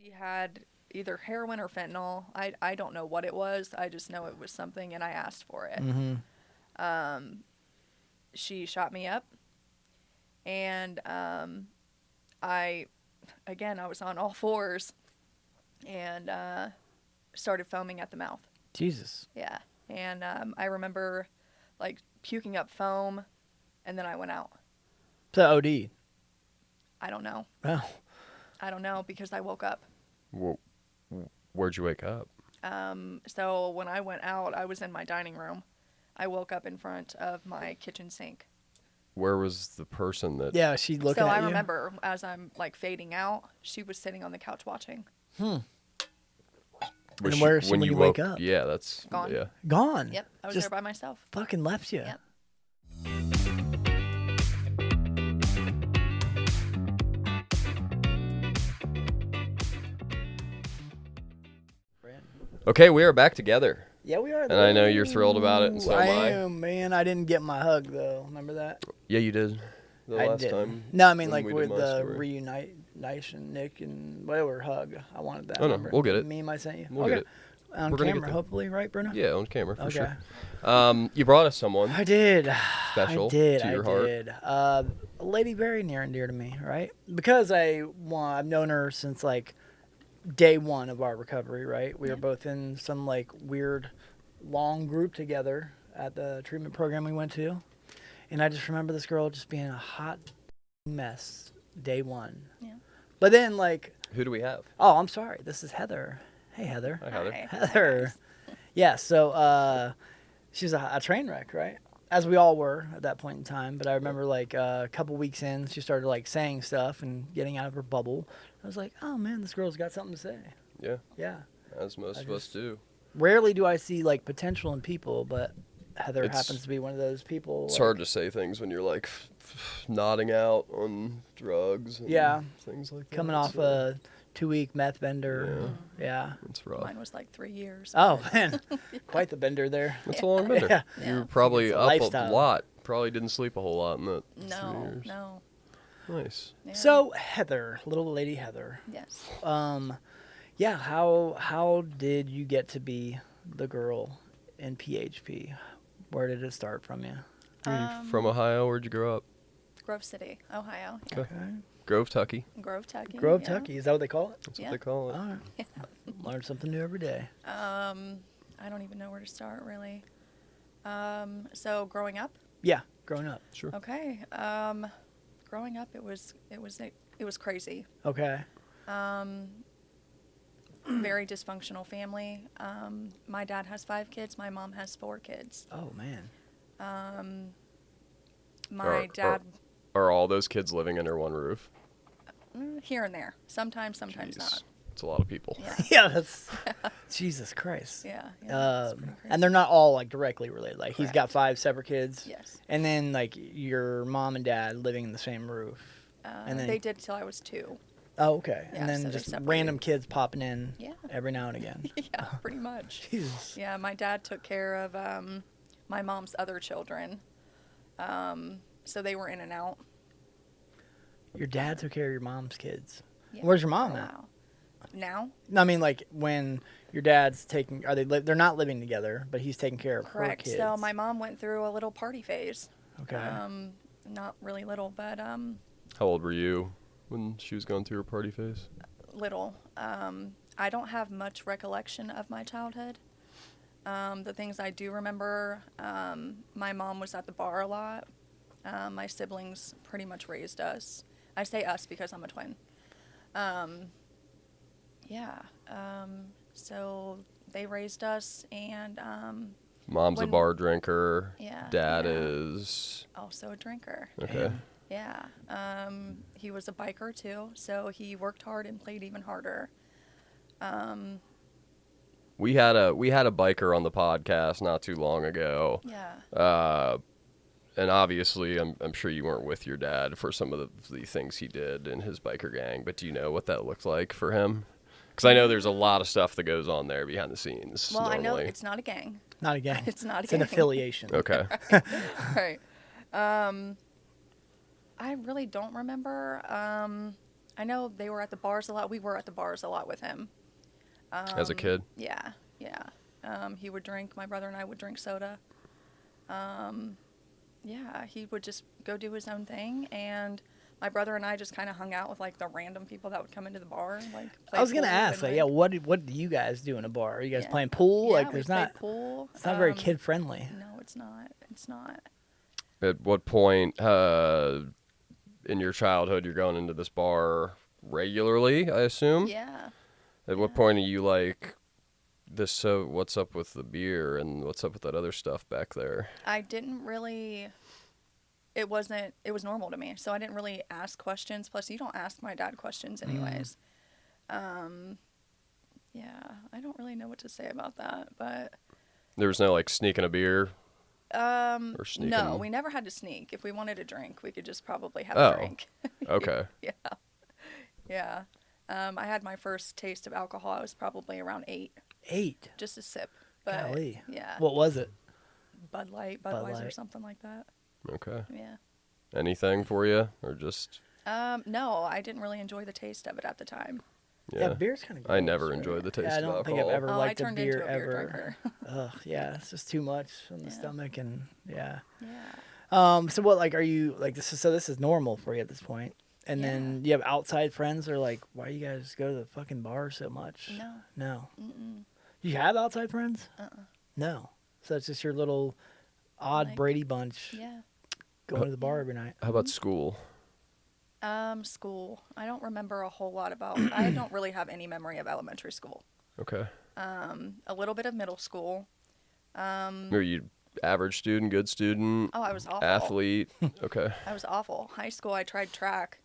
She had either heroin or fentanyl. I don't know what it was. I just know it was something, and I asked for it. Mm-hmm. She shot me up, and I was on all fours, and started foaming at the mouth. Jesus. Yeah, and I remember like puking up foam, and then I went out. So OD. I don't know. Oh. I don't know because I woke up. Well, where'd you wake up? So when I went out, I was in my dining room. I woke up in front of my kitchen sink. Where was the person that... Yeah, she looking So at I you. remember as I'm like fading out, she was sitting on the couch watching. Hmm. Was And where is she when you wake up? Yeah, that's... Gone. Yeah. Gone. Yep, I was Just there by myself. fucking left you. Yep. Okay, we are back together. Yeah, we are. And I know you're thrilled about it, and so am I. am, man. I didn't get my hug though. Remember that? Yeah, you did. The I last did. time. No, I mean when like we did with my the story. reunition, Nick and whatever hug. I wanted that. Oh, no, remember? we'll get it. Meme I sent you. We'll okay. get it. On We're gonna get camera, there. hopefully, right, Bruno? Yeah, on camera, for Okay. sure. You brought us someone. I did. Special I did. to your I heart. did. A lady very near and dear to me, right? Because I've known her since like day one of our recovery, right? We were both in some like weird long group together at the treatment program we went to. And I just remember this girl just being a hot mess day one. Yeah. But then like, Who do we have? oh, I'm sorry. This is Heather. Hey, Heather. Hi, Heather. Hi. Heather. Yeah, so she was a train wreck, right? As we all were at that point in time. But I remember like a couple weeks in, she started like saying stuff and getting out of her bubble. I was like, oh man, this girl's got something to say. Yeah, Yeah. as most of us do. Rarely do I see like potential in people, but Heather It's- happens to be one of those people. It's like, hard to say things when you're like nodding out on drugs. And Yeah. things like that. coming off so a 2-week meth bender. Yeah. It's rough. Mine was like 3 years. Oh man, quite the bender there. It's a long bender. Yeah. You were Yeah. probably It's a up lifestyle. a lot. Probably didn't sleep a whole lot in that 3 No, years. no. Nice. Yeah. So Heather, little lady Heather. Yes. Yeah. How did you get to be the girl in PHP? Where did it start from you? From Ohio, where'd you grow up? Grove City, Ohio. Okay. Okay. Grove, Tucky. Grove, Tucky. Grove yeah. Tucky. Is that what they call it? That's Yeah. what they call it. All right. Yeah. Learn something new every day. I don't even know where to start really. So growing up. Yeah, growing up. Sure. Okay. Growing up, it was crazy. Okay. Very dysfunctional family. My dad has 5 kids. My mom has 4 kids. Oh man. My dad, Are all those kids living under one roof? here and there. Sometimes Jeez. not. It's a lot of people. Yeah. Yeah, that's Jesus Christ. Yeah. Yeah. It's pretty crazy. And they're not all like directly related. Like he's got Correct. 5 separate kids. Yes. And then like your mom and dad living in the same roof. and then They did till I was 2. Oh, okay. Yeah, and then so they just separated. random kids popping in Yeah. every now and again. Yeah, pretty much. Jesus. Yeah, my dad took care of my mom's other children. So they were in and out. Your dad took care of your mom's kids. Yeah, Where's your for mom a at? while. Now? No, I mean like when your dad's taking they're not living together, but he's taking care of her Correct. kids. So my mom went through a little party phase. Okay. Not really little, but How old were you when she was going through her party phase? little. I don't have much recollection of my childhood. The things I do remember, my mom was at the bar a lot. My siblings pretty much raised us. I say us because I'm a twin. Yeah. So they raised us, and Mom's a when- bar drinker. Yeah, Dad yeah. is... also a drinker. Okay. Yeah. He was a biker too, so he worked hard and played even harder. We had a biker on the podcast not too long ago. Yeah. And obviously, I'm sure you weren't with your dad for some of the things he did in his biker gang, but do you know what that looked like for him? Because I know there's a lot of stuff that goes on there behind the scenes. Well, normally. I know it's not a gang. Not a gang. It's not a It's an gang. affiliation. Okay. Right. I really don't remember. I know they were at the bars a lot. We were at the bars a lot with him. As a kid? Yeah, yeah. He would drink. My brother and I would drink soda. Yeah, he would just go do his own thing, and my brother and I just kind of hung out with like the random people that would come into the bar. Like, play I was gonna pool ask, and, like, yeah, what do you guys do in a bar? Are you guys Yeah. playing pool? Yeah, Like, we there's played not. pool. It's not very kid friendly. No, it's not. It's not. At what point in your childhood you're going into this bar regularly, I assume? Yeah. At what point are you like, this? So what's up with the beer and what's up with that other stuff back there? I didn't really. It was normal to me, so I didn't really ask questions. Plus, you don't ask my dad questions anyways. Yeah, I don't really know what to say about that, but There was no like sneaking a beer or sneaking. no, we never had to sneak. If we wanted a drink, we could just probably have Oh. a drink. Okay. Yeah, yeah. I had my first taste of alcohol. I was probably around 8, 8. just a sip. But Golly. yeah, What was it? Bud Light, Bud Budweiser, Light. something like that. Okay. Yeah. Anything for you or just? No, I didn't really enjoy the taste of it at the time. Yeah, beer's kind of. I never enjoyed the taste I of don't alcohol. think I've ever Oh, I liked a turned beer into a beer ever. drinker. Ugh, yeah, it's just too much on the Yeah. stomach, and yeah. Yeah. So what, like, are you like this is so this is normal for you at this point, and Yeah. then you have outside friends that are like, why you guys go to the fucking bar so much? No. No. Mm-mm. You have outside friends? Uh-uh. No. So it's just your little odd Like, Brady bunch Yeah. going to the bar every night. How about school? School. I don't remember a whole lot about. I don't really have any memory of elementary school. Okay. A little bit of middle school. Were you average student, good student, Oh, I was awful. athlete? Okay. I was awful. High school, I tried track,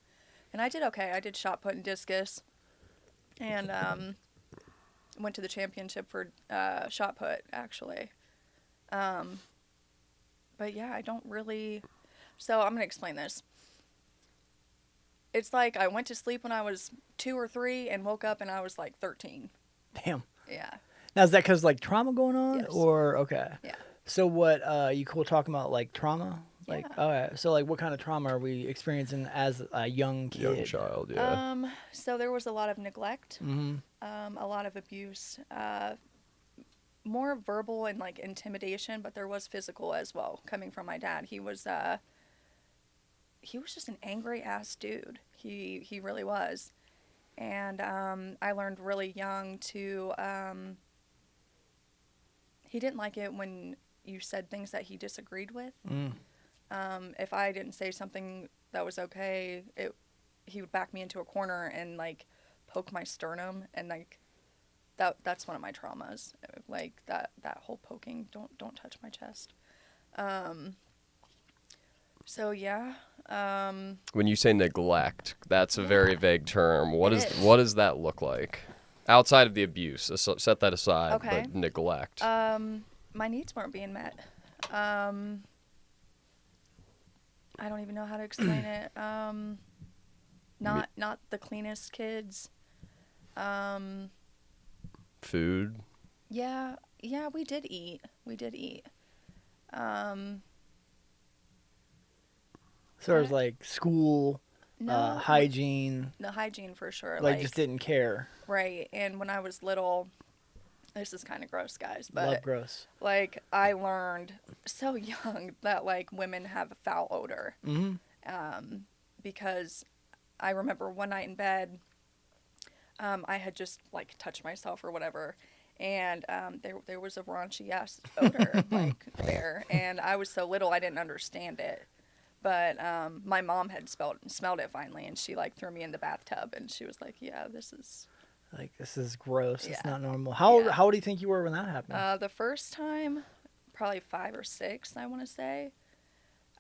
and I did okay. I did shot put and discus, and went to the championship for shot put actually. But yeah, I don't really. So I'm gonna explain this. It's like I went to sleep when I was 2 or 3 and woke up and I was like 13. Damn. Yeah. Now is that because like trauma going on, Yes. or okay? Yeah. So what? You cool talking about like trauma? Like, Yeah. okay. So like, what kind of trauma are we experiencing as a young kid? Young child, yeah. So there was a lot of neglect, Mm-hmm. a lot of abuse, more verbal and like intimidation, but there was physical as well coming from my dad. He was just an angry ass dude. He really was. And I learned really young to he didn't like it when you said things that he disagreed with. Mm. If I didn't say something that was okay, he would back me into a corner and like poke my sternum, and like that's one of my traumas. Like that whole poking, don't touch my chest. So yeah. When you say neglect, that's a very vague term. What It is. what does that look like? Outside of the abuse, set that aside, Okay. but neglect. My needs weren't being met. I don't even know how to explain it. Not the cleanest kids. Food. Yeah, we did eat. So it was like school, No, hygiene, the hygiene for sure. like just didn't care. Right. And when I was little, this is kind of gross, guys, Love but gross. like I learned so young that like women have a foul odor. Mm-hmm. Because I remember one night in bed, I had just like touched myself or whatever, and there was a raunchy ass odor like there, and I was so little I didn't understand it. But my mom had smelled it finally, and she like threw me in the bathtub, and she was like, "Yeah, this is." Like, this is gross. It's Yeah. not normal. How Yeah. how old do you think you were when that happened? The first time, probably 5 or 6, I want to say.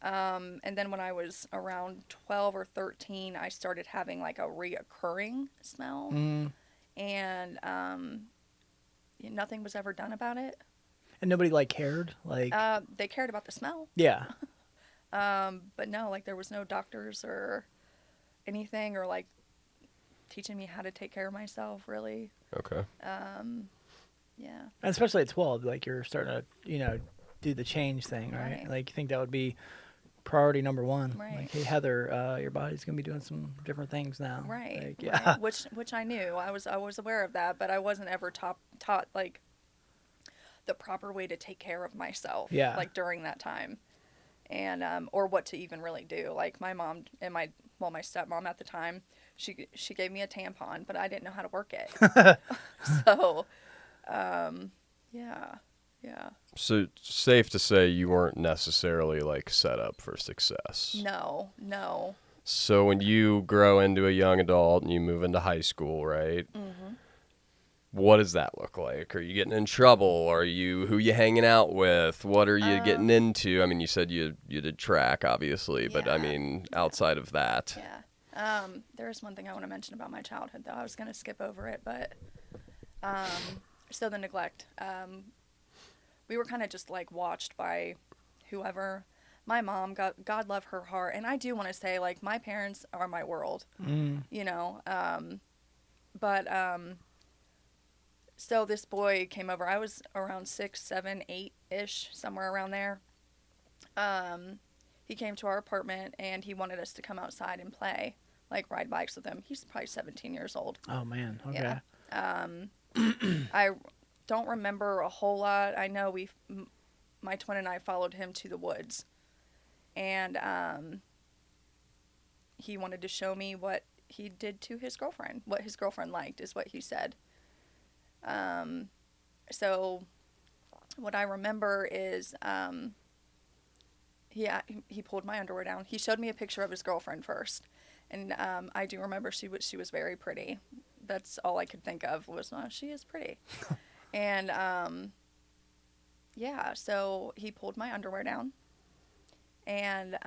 And then when I was around 12 or 13, I started having like a reoccurring smell, and nothing was ever done about it. And nobody like cared? Like, They cared about the smell. yeah. But no, like there was no doctors or anything, or like teaching me how to take care of myself, really. Okay. Yeah. And especially at 12, like you're starting to, do the change thing, right? Right. Like, you think that would be priority number one. Right. Like, hey, Heather, your body's gonna be doing some different things now. Right. Like, yeah. Right. Which I knew. I was aware of that, but I wasn't ever taught like the proper way to take care of myself. Yeah. Like during that time, and or what to even really do. Like my mom and my stepmom at the time, she gave me a tampon, but I didn't know how to work it. So, yeah. So safe to say you weren't necessarily like set up for success. No. So when you grow into a young adult and you move into high school, right? Mm-hmm. What does that look like? Are you getting in trouble? Who you hanging out with? What are you getting into? I mean, you said you did track, obviously, but I Yeah. mean, outside of that. Yeah. There is one thing I want to mention about my childhood, though. I was going to skip over it, but so the neglect. We were kind of just like watched by whoever. My mom, God love her heart, and I do want to say like my parents are my world, you know. But so this boy came over. I was around 6, 7, 8-ish, somewhere around there. He came to our apartment and he wanted us to come outside and play, like ride bikes with him. He's probably 17 years old. Oh man. Okay. Yeah. I don't remember a whole lot. I know my twin and I followed him to the woods, and he wanted to show me what he did to his girlfriend. What his girlfriend liked is what he said. So what I remember is he pulled my underwear down. He showed me a picture of his girlfriend first, and I do remember she was very pretty. That's all I could think of was, she is pretty. And yeah, so he pulled my underwear down and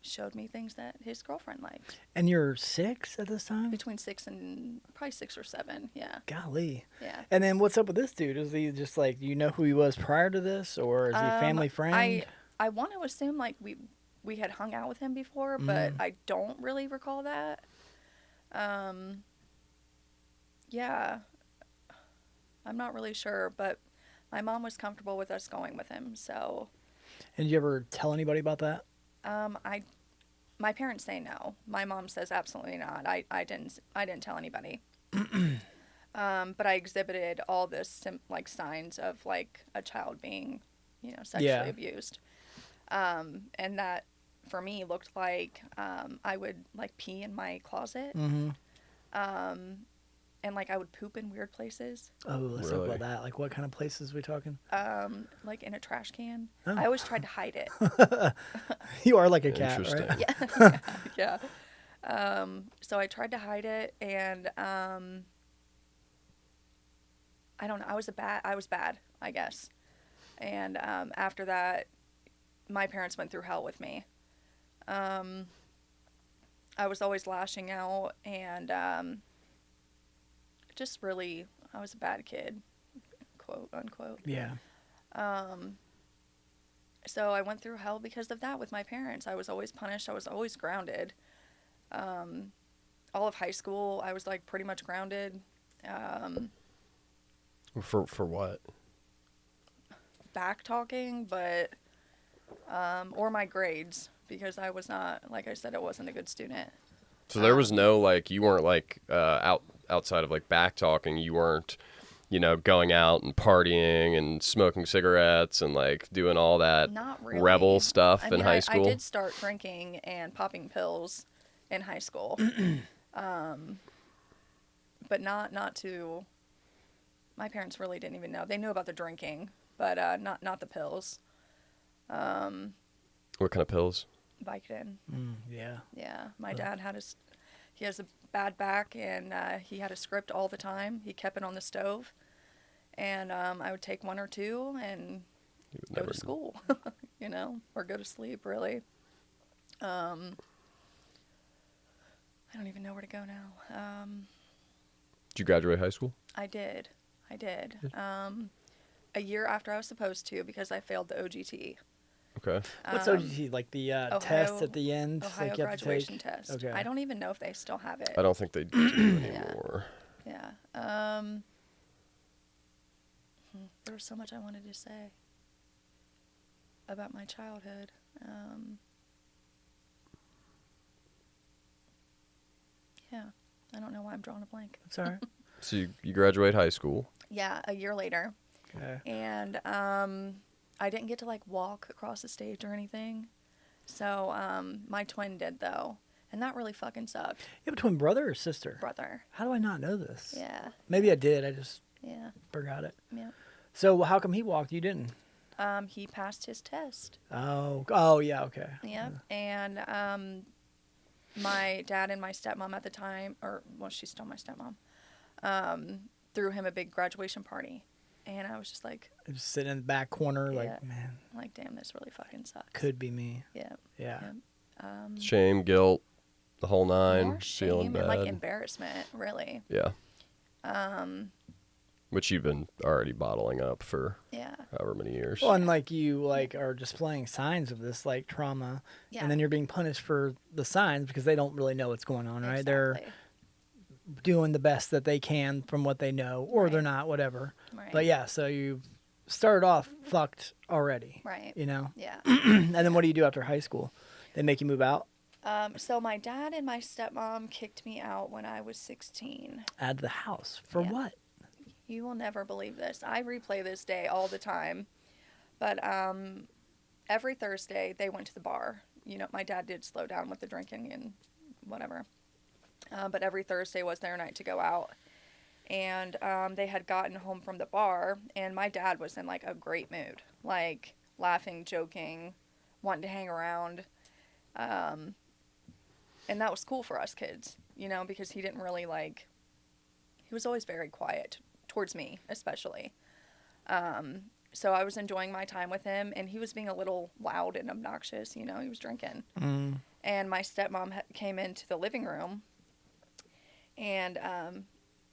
showed me things that his girlfriend liked. And you're 6 at this time? Between 6 and probably 6 or 7, yeah. Golly. Yeah. And then what's up with this dude? Is he just like, do you know who he was prior to this, or is he a family friend? I want to assume like we had hung out with him before, but I don't really recall that. Yeah. I'm not really sure, but my mom was comfortable with us going with him, so. And did you ever tell anybody about that? My parents say no. My mom says absolutely not. I didn't tell anybody. But I exhibited all this like signs of like a child being, sexually abused. And that for me looked like I would like pee in my closet. And like I would poop in weird places. Oh, let's talk about that. Like what kind of places are we talking? Like in a trash can. Oh. I always tried to hide it. You are like a cat, Interesting. right? Yeah. So I tried to hide it, and I don't know. I was bad, I guess. And after that, my parents went through hell with me. I was always lashing out, and just really, I was a bad kid, quote unquote. Yeah. So I went through hell because of that with my parents. I was always punished. I was always grounded. All of high school, I was like pretty much grounded. For what? Back talking, but or my grades, because I was not, like I said, I wasn't a good student. So there was no like, you weren't like outside of like back talking, you weren't, going out and partying and smoking cigarettes and like doing all that Not really. rebel stuff I in mean, high school. I did start drinking and popping pills in high school, but not to. My parents really didn't even know. They knew about the drinking, but not the pills. What kind of pills? Vicodin. Yeah. Yeah, my dad he has a bad back, and he had a script all the time. He kept it on the stove, and I would take 1 or 2 and go to school, or go to sleep, really. I don't even know where to go now. Did you graduate high school? I did. A year after I was supposed to, because I failed the OGT. Okay. What's OGT? Like the test at the end? Ohio like you have to graduation take? test. Okay. I don't even know if they still have it. I don't think they do anymore. Yeah. There was so much I wanted to say about my childhood. Yeah. I don't know why I'm drawing a blank. That's all right. So you graduate high school. Yeah, a year later. Okay. And I didn't get to like walk across the stage or anything. So my twin did though. And that really fucking sucked. You have a twin brother or sister? Brother. How do I not know this? Yeah. Maybe I did. I just Yeah. forgot it. Yeah. So how come he walked? You didn't? He passed his test. Oh yeah, okay. Yep. And my dad and my stepmom at the time, or well, she's still my stepmom, threw him a big graduation party. And I was just like, Just sitting in the back corner, Yeah. like, man, like, damn, this really fucking sucks. could be me. Yeah. Yeah. Yep. Shame, guilt, the whole nine. More Feeling shame bad. and like embarrassment, really. Yeah. Which you've been already bottling up for Yeah. however many years. Well, and like you like are displaying signs of this like trauma, Yeah. and then you're being punished for the signs because they don't really know what's going on, right? They're Exactly. doing the best that they can from what they know, or they're Right. not, whatever. Right. But yeah, so you started off fucked already, Right. you know? Yeah. And then what do you do after high school? They make you move out? So my dad and my stepmom kicked me out when I was 16. Out of the house. For Yeah. what? You will never believe this. I replay this day all the time. But every Thursday they went to the bar. You know, my dad did slow down with the drinking and whatever. But every Thursday was their night to go out. And they had gotten home from the bar, and my dad was in like a great mood, like laughing, joking, wanting to hang around. And that was cool for us kids, you know, because he didn't really like, he was always very quiet towards me, especially. So I was enjoying my time with him, and he was being a little loud and obnoxious, you know, he was drinking. And my stepmom came into the living room, and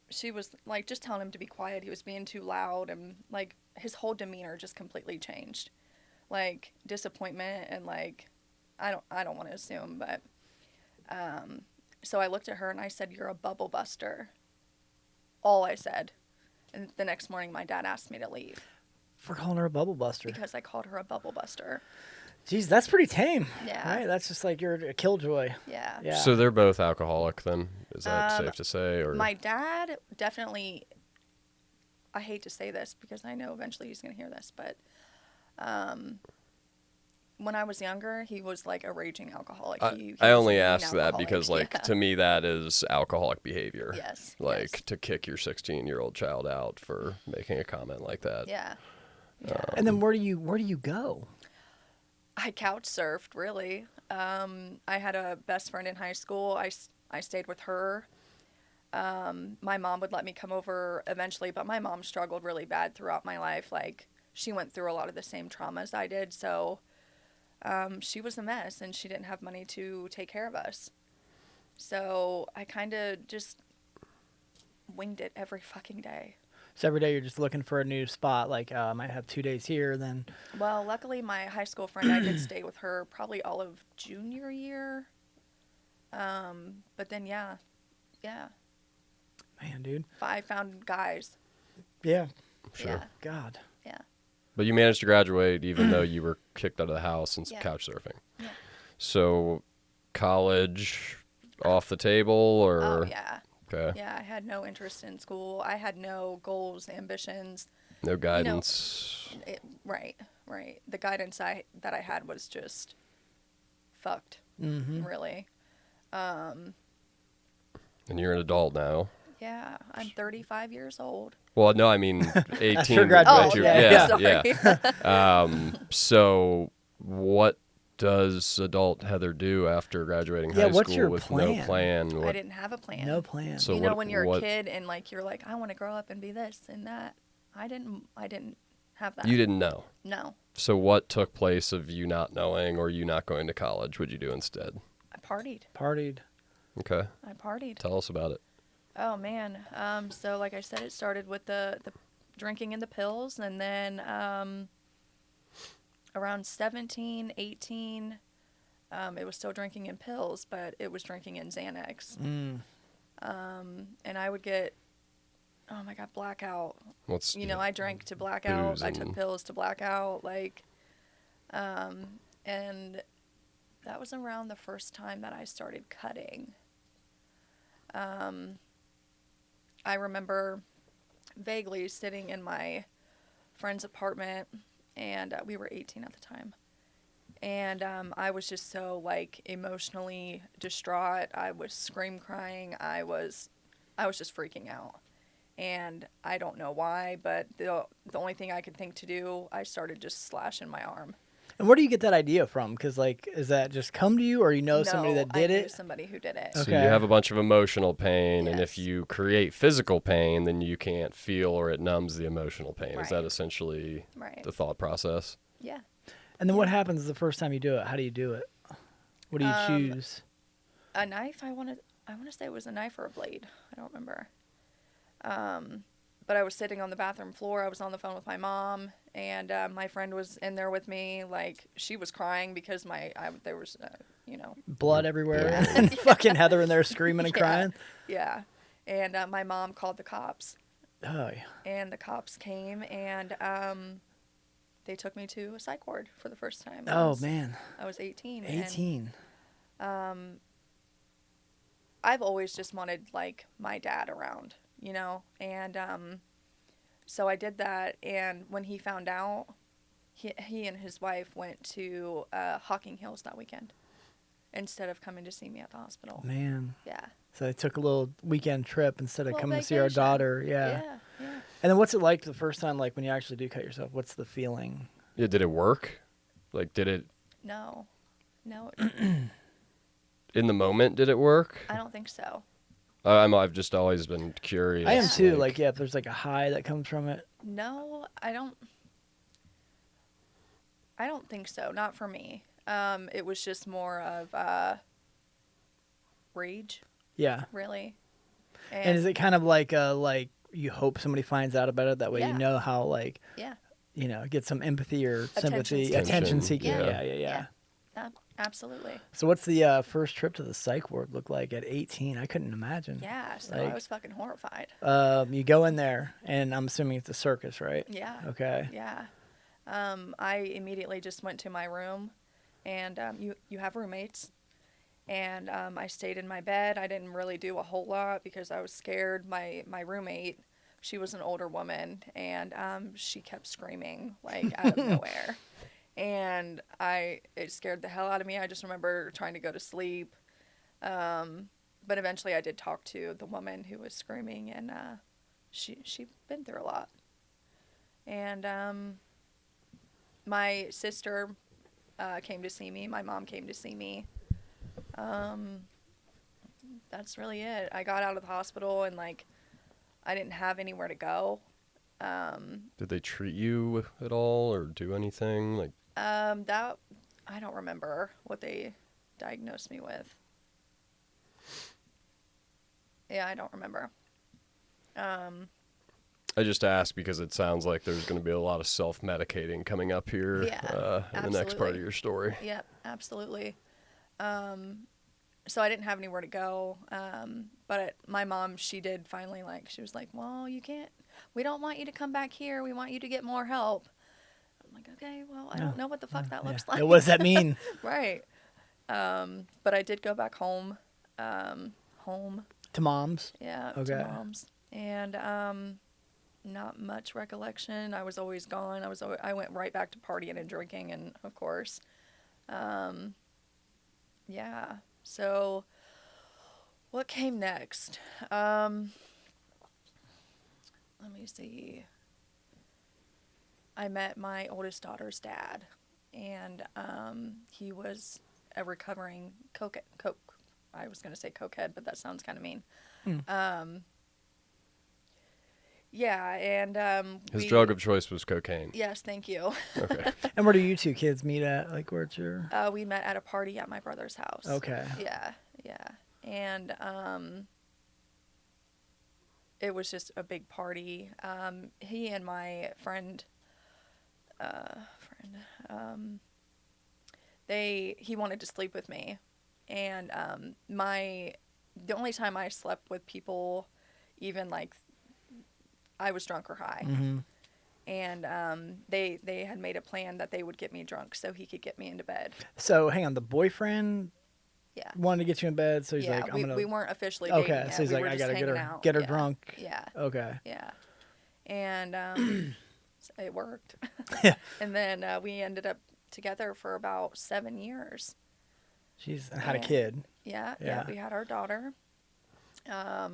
she was like just telling him to be quiet. He was being too loud, and like his whole demeanor just completely changed, like disappointment and like I don't want to assume, but so I looked at her and I said, "You're a bubble buster." All I said. And the next morning my dad asked me to leave For calling her a bubble buster. because I called her a bubble buster. Jeez, that's pretty tame. Yeah. Right? That's just like you're a killjoy. Yeah. Yeah. So they're both alcoholic then? Is that safe to say? Or My dad definitely, I hate to say this because I know eventually he's going to hear this, but when I was younger, he was like a raging alcoholic. He I was only a mean ask that alcoholic. because, like, Yeah. to me, that is alcoholic behavior. Yes. Like, yes. to kick your 16-year-old child out for making a comment like that. Yeah. Yeah. And then where do you go? I couch surfed, really. I had a best friend in high school. I stayed with her. My mom would let me come over eventually, but my mom struggled really bad throughout my life. Like, she went through a lot of the same traumas I did, so she was a mess, and she didn't have money to take care of us. So I kind of just winged it every fucking day. So every day you're just looking for a new spot. Like, I might have 2 days here, then. Well, luckily, my high school friend, I did stay with her probably all of junior year. But then, yeah. Man, dude. I found guys. Yeah. Sure. Yeah. God. Yeah. But you managed to graduate even though you were kicked out of the house and Yeah. couch surfing. Yeah. So, college off the table, or? Oh, yeah. Okay. Yeah, I had no interest in school. I had no goals, ambitions. No guidance. Right. The guidance that I had was just fucked, really. And you're an adult now. Yeah, I'm 35 years old. Well, no, I mean 18. her graduation. Oh, Yeah. sorry. So, what does adult Heather do after graduating Yeah, high what's school your with plan? no plan? I didn't have a plan. No plan. So you know, what- when you're what- a kid and like you're like, I want to grow up and be this and that. I didn't have that. You didn't know. No. So what took place of you not knowing or you not going to college? What'd you do instead? I partied. Partied. Okay. I partied. Tell us about it. Oh man. So like I said, it started with the drinking and the pills, and then around 17, 18, it was still drinking and pills, but it was drinking in Xanax. And I would get, oh my God, blackout. What's You know, I drank to blackout. Booze I took and- pills to blackout. Like, and that was around the first time that I started cutting. I remember vaguely sitting in my friend's apartment, and we were 18 at the time. And I was just so like emotionally distraught. I was scream crying. I was just freaking out. And I don't know why, but the only thing I could think to do, I started just slashing my arm. And where do you get that idea from? Because, like, is that just come to you, or you know somebody that did I knew it? somebody who did it. So Okay. you have a bunch of emotional pain, and if Yes. you create physical pain, then you can't feel, or it numbs the emotional pain. Is that Right. essentially Right. the thought process? Yeah. And then what happens the first time you do it? How do you do it? What do you choose? A knife. I want to say it was a knife or a blade. I don't remember. But I was sitting on the bathroom floor. I was on the phone with my mom, and my friend was in there with me. Like, she was crying because there was, Blood everywhere. Yeah. And fucking Heather in there screaming and Yeah. crying. Yeah. And my mom called the cops, Oh, yeah. and the cops came, and they took me to a psych ward for the first time. Oh, man. I was 18. 18. And, I've always just wanted, like, my dad around, and so I did that, and when he found out, he and his wife went to Hocking Hills that weekend instead of coming to see me at the hospital. Man. Yeah. So they took a little weekend trip instead of Little coming to see our vacation. daughter. Yeah. Yeah. Yeah. And then what's it like the first time, like when you actually do cut yourself? What's the feeling? Yeah, did it work? Like, did it, No, in the moment, did it work? I don't think so. I've just always been curious. I am too. Like, yeah, if there's like a high that comes from it. No, I don't think so. Not for me. It was just more of rage, Yeah. really. And is it kind of like you hope somebody finds out about it? That way you Yeah. know how, like, Yeah. get some empathy or sympathy, seeking. attention seeking. Yeah. Yeah. Absolutely. So what's the first trip to the psych ward look like at 18? I couldn't imagine. Yeah. So Like- I was fucking horrified. You go in there, and I'm assuming it's a circus, right? Yeah. Okay. Yeah. I immediately just went to my room, and you have roommates, and I stayed in my bed. I didn't really do a whole lot because I was scared. My roommate, she was an older woman, and she kept screaming like out of nowhere, and it scared the hell out of me. I just remember trying to go to sleep, but eventually I did talk to the woman who was screaming, and she'd been through a lot, and my sister came to see me. My mom came to see me. That's really it. I got out of the hospital, and like I didn't have anywhere to go. Did they treat you at all or do anything? Like, That I don't remember what they diagnosed me with. Yeah, I don't remember. I just asked because it sounds like there's going to be a lot of self-medicating coming up here Yeah, in the next part of absolutely. your story. Yep, absolutely. So I didn't have anywhere to go. But my mom, she did finally, like, she was like, well, you can't, we don't want you to come back here. We want you to get more help. I'm like, okay, well, I don't know what the fuck that looks like. Yeah, what does that mean? Right. But I did go back home. Home. To moms? Yeah, Okay. to mom's. And not much recollection. I was always gone. I went right back to partying and drinking, and of course. Yeah. So what came next? Let me see. I met my oldest daughter's dad, and he was a recovering I was going to say cokehead, but that sounds kind of mean. Yeah, and His drug of choice was cocaine. Yes, thank you. Okay. And where do you two kids meet at? Like, where's your... We met at a party at my brother's house. Okay. Yeah, and it was just a big party. He and my friend, he wanted to sleep with me, and the only time I slept with people, even like I was drunk or high. Mm-hmm. And they had made a plan that they would get me drunk so he could get me into bed. So, hang on. The boyfriend Yeah. wanted to get you in bed, so he's Yeah, like, I'm gonna. we weren't officially dating Okay, yet. so he's We like, were I just gotta hanging out. get her Yeah. drunk. Yeah. Okay. Yeah. And it worked. Yeah. And then we ended up together for about 7 years. She's had a And- kid. Yeah, Yeah. we had our daughter. I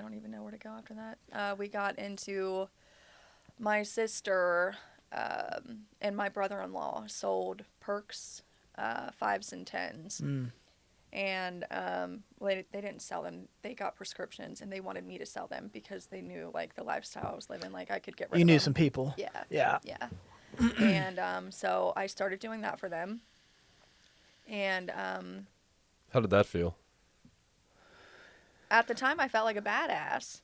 don't even know where to go after that. We got into my sister and my brother-in-law sold perks, 5s and 10s. And they didn't sell them. They got prescriptions, and they wanted me to sell them because they knew like the lifestyle I was living. Like I could get rid You of knew them. some people. Yeah. Yeah. Yeah. And so I started doing that for them. And How did that feel? at the time, I felt like a badass.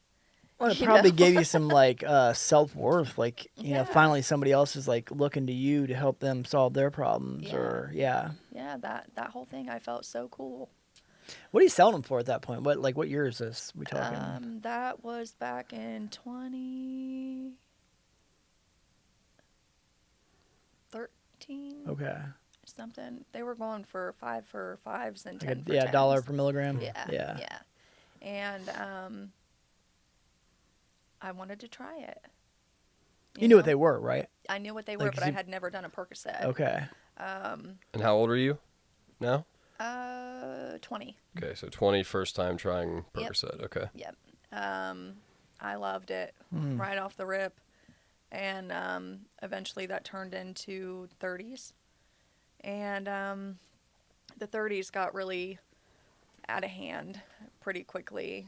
Well, it You probably know? gave you some like self-worth, like you know, Yeah. finally somebody else is like looking to you to help them solve their problems, Yeah. or yeah. Yeah, that whole thing, I felt so cool. What are you selling them for at that point? What year is this? We talking? That was back in 2013. Okay. Something. They were going for 5s and 10 Like for a $1 10s. per milligram. Yeah. Yeah. Yeah. And I wanted to try it. You knew what know? they were, right? I knew what they were, Like, but I you- had never done a Percocet. Okay. And how old are you now? 20. Okay, so 20, first time trying Yep. Percocet. Okay. Yep. I loved it right off the rip. And eventually that turned into 30s. And the 30s got really out of hand pretty quickly.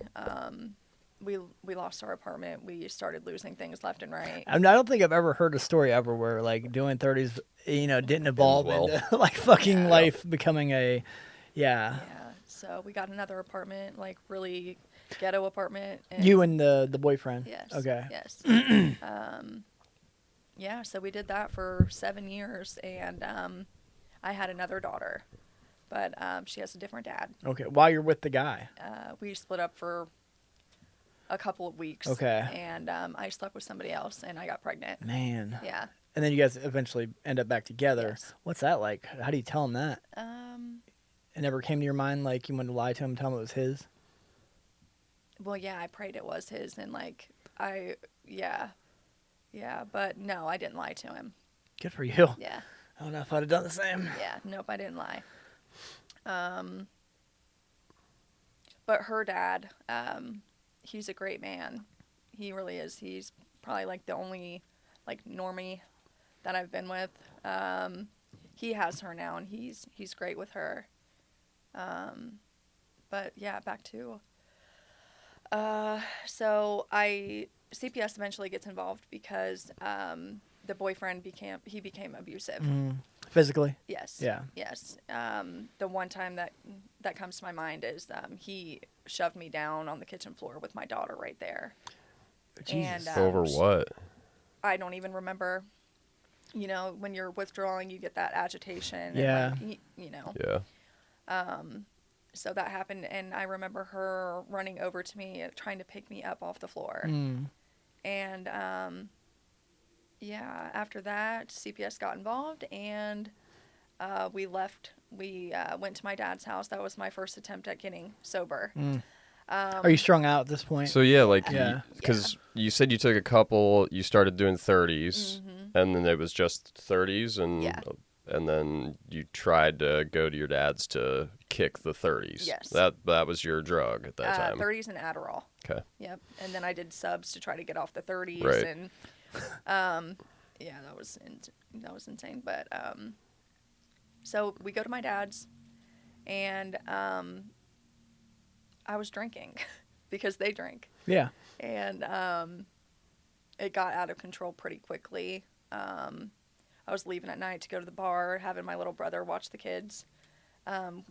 We lost our apartment. We started losing things left and right. I don't think I've ever heard a story ever where like doing 30s, you know, didn't evolve well. into like fucking Yeah. life becoming a, yeah. Yeah. So we got another apartment, like really ghetto apartment. And You and the boyfriend. Yes. Okay. Yes. Yeah. So we did that for 7 years, and I had another daughter, but she has a different dad. Okay. While you're with the guy. We split up for a couple of weeks. Okay. And I slept with somebody else, and I got pregnant. Man. Yeah. And then you guys eventually end up back together. Yes. What's that like? How do you tell him that? Um. It never came to your mind like you wanted to lie to him, tell him it was his? Well, yeah, I prayed it was his, and like yeah, but no, I didn't lie to him. Good for you. Yeah. I don't know if I'd have done the same. Yeah, nope, I didn't lie. But her dad, he's a great man. He really is. He's probably like the only like normie that I've been with. He has her now, and he's great with her. But yeah, back to. So CPS eventually gets involved because the boyfriend became abusive. Physically? Yes. Yeah. Yes. The one time that comes to my mind is he shoved me down on the kitchen floor with my daughter right there. Jesus. And Over what? I don't even remember. You know, when you're withdrawing, you get that agitation. Yeah. And like, you know. Yeah. So that happened, and I remember her running over to me, trying to pick me up off the floor. And yeah, after that, CPS got involved, and we left. We went to my dad's house. That was my first attempt at getting sober. Are you strung out at this point? So yeah, like, Yeah. because you said you took a couple, you started doing 30s, and then it was just 30s, and Yeah. and then you tried to go to your dad's to kick the 30s. Yes. That was your drug at that time. 30s and Adderall. Okay. Yep. And then I did subs to try to get off the 30s. Right. And yeah, that was insane. But so we go to my dad's, and I was drinking because they drink. Yeah. And it got out of control pretty quickly. I was leaving at night to go to the bar, having my little brother watch the kids.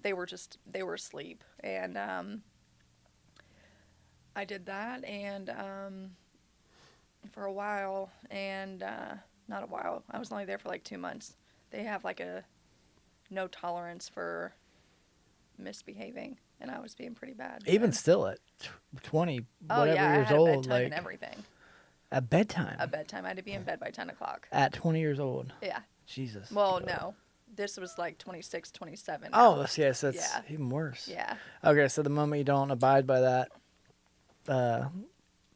They were asleep. And I did that, and for a while, and not a while, I was only there for like 2 months. They have like a no tolerance for misbehaving, and I was being pretty bad. Even then. still at 20, Oh whatever yeah, years I had old, a bedtime like and everything. at bedtime. A bedtime. I had to be in bed by 10 o'clock. At 20 years old. Yeah. Jesus. Well, no, This was like 26, 27. Oh, yes, that's Yeah. even worse. Yeah. Okay, so the moment you don't abide by that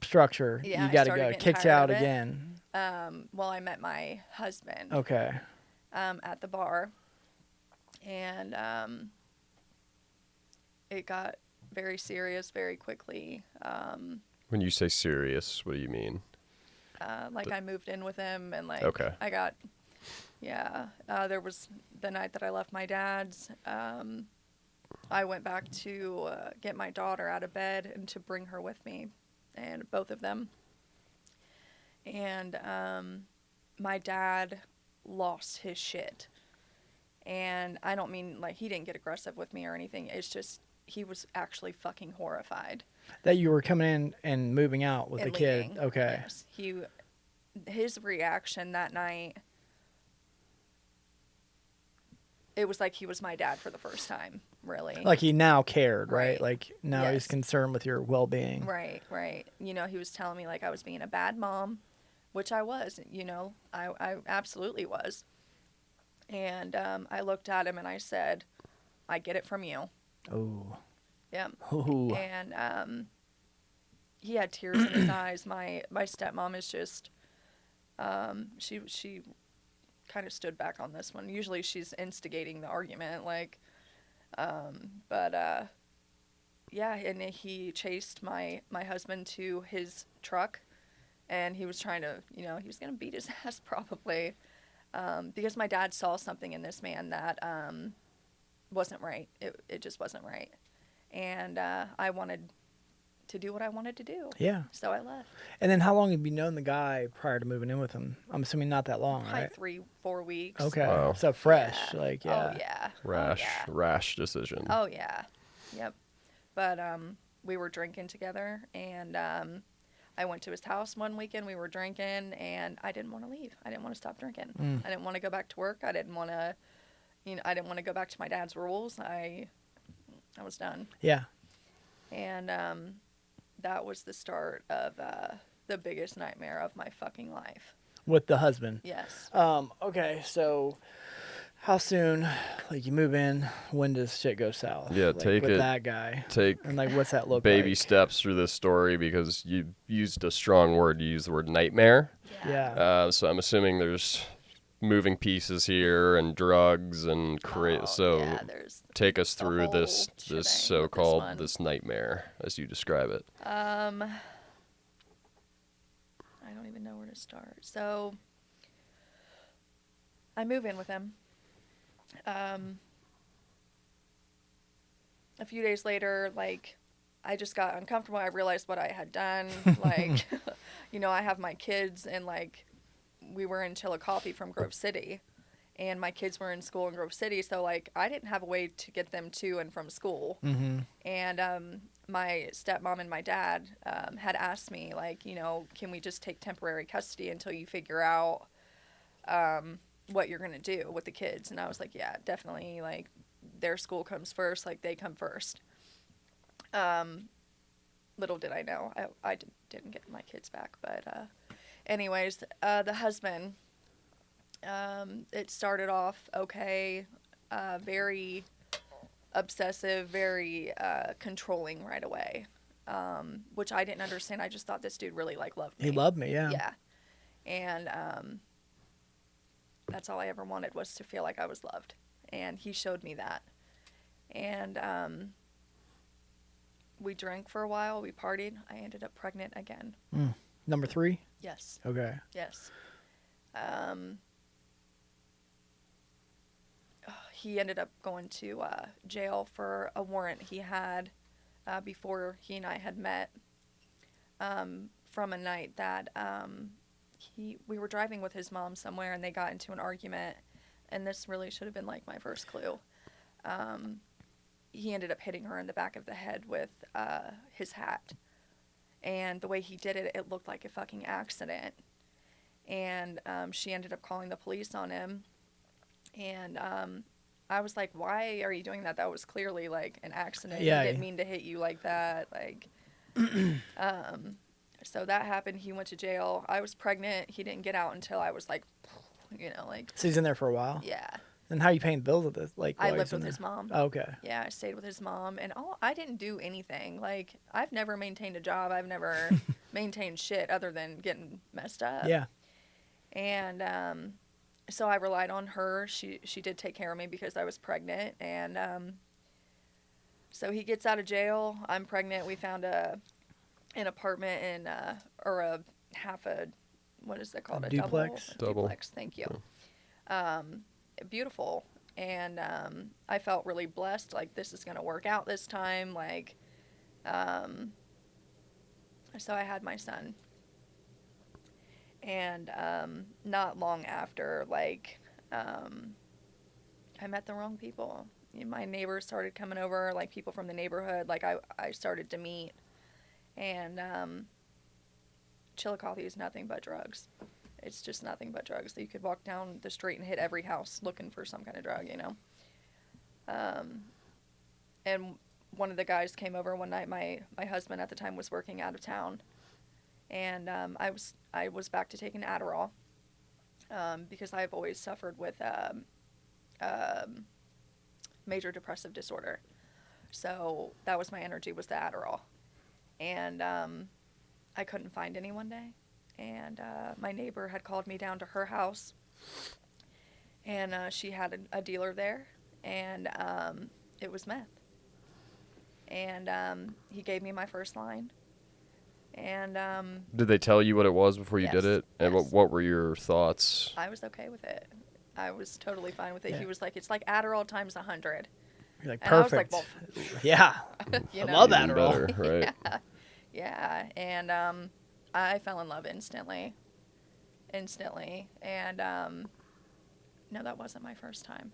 structure, Yeah, you I got to started go getting kicked tired out of it. again. Well, I met my husband Okay. at the bar, and it got very serious very quickly. When you say serious, what do you mean? Like I moved in with him, and like Okay. I got, yeah. There was the night that I left my dad's. I went back to get my daughter out of bed and to bring her with me, and both of them. And my dad lost his shit. And I don't mean like he didn't get aggressive with me or anything. It's just he was actually fucking horrified. That you were coming in and moving out with and the kid. leaving. Okay. Yes. His reaction that night, it was like he was my dad for the first time, really. Like he now cared, right? Right. Like now he's Yes. concerned with your well-being. Right, right. You know, he was telling me like I was being a bad mom, which I was, you know, I absolutely was. And I looked at him and I said, I get it from you. Oh. Yep. Ooh. And he had tears in his eyes. My stepmom is just, she kind of stood back on this one. Usually she's instigating the argument, like, yeah, and he chased my husband to his truck, and he was trying to, you know, he was going to beat his ass probably, because my dad saw something in this man that wasn't right. It just wasn't right. And I wanted to do what I wanted to do. Yeah. So I left. And then how long have you known the guy prior to moving in with him? I'm assuming not that long, Probably right? 3-4 weeks. Okay. Wow. So fresh, Yeah. like yeah. Oh yeah. Rash decision. Oh yeah. Yep. But we were drinking together, and I went to his house one weekend. We were drinking, and I didn't want to leave. I didn't want to stop drinking. I didn't want to go back to work. I didn't want to, you know, I didn't want to go back to my dad's rules. I was done. Yeah. And that was the start of the biggest nightmare of my fucking life. With the husband. Yes. Okay, so how soon, like you move in, when does shit go south? Yeah, like, take with it- that guy. Take And like, what's that look baby like? steps through this story because you used a strong word. You used the word nightmare. Yeah. So I'm assuming there's moving pieces here and drugs and so yeah, there's take us the through whole this shebang with this so-called one. this nightmare as you describe it. I don't even know where to start. So I move in with him. A few days later, like, I just got uncomfortable. I realized what I had done. Like, you know, I have my kids, and like, we were in Chillicothe from Grove City, and my kids were in school in Grove City. So like, I didn't have a way to get them to and from school. Mm-hmm. And my stepmom and my dad had asked me, like, you know, can we just take temporary custody until you figure out what you're going to do with the kids? And I was like, yeah, definitely. Like, their school comes first. Like, they come first. Little did I know, I didn't get my kids back. But anyways, the husband, it started off okay, very obsessive, very controlling right away, which I didn't understand. I just thought this dude really like loved me. He loved me, yeah. Yeah, and that's all I ever wanted, was to feel like I was loved, and he showed me that. And we drank for a while. We partied. I ended up pregnant again. Number 3? Yes. Okay. Yes. He ended up going to jail for a warrant he had before he and I had met, from a night that we were driving with his mom somewhere, and they got into an argument, and this really should have been like my first clue. He ended up hitting her in the back of the head with his hat, and the way he did it, it looked like a fucking accident. And she ended up calling the police on him, and I was like, why are you doing that? That was clearly like an accident. Yeah. He didn't mean to hit you like that. Like, so that happened. He went to jail. I was pregnant. He didn't get out until I was like, you know, like. So he's in there for a while? Yeah. And how are you paying bills with this? Like, I while lived he's in with his there? mom. Oh, okay. Yeah, I stayed with his mom, and I didn't do anything. Like, I've never maintained a job. I've never maintained shit other than getting messed up. Yeah. And so I relied on her. She did take care of me because I was pregnant. And so he gets out of jail. I'm pregnant. We found an apartment in or a half a, what is that called? A A duplex? double. Duplex. Thank you. Beautiful. And I felt really blessed. Like, this is gonna work out this time. Like, so I had my son. And not long after, like, I met the wrong people. My neighbors started coming over, like people from the neighborhood. Like, I started to meet. And Chillicothe is nothing but drugs. It's just nothing but drugs. You could walk down the street and hit every house looking for some kind of drug, you know. And one of the guys came over one night. My husband at the time was working out of town. And I was back to taking Adderall because I've always suffered with major depressive disorder. So that was my energy, was the Adderall. And I couldn't find any one day. And my neighbor had called me down to her house. And she had a dealer there. And it was meth. And he gave me my first line. And Did they tell you what it was before you yes, did it? And yes. what were your thoughts? I was okay with it. I was totally fine with it. Yeah. He was like, it's like Adderall times 100. You're like, And I was like, perfect. well, Yeah. you I know? love Even Adderall. better, right? Yeah. And I fell in love instantly. And no, that wasn't my first time.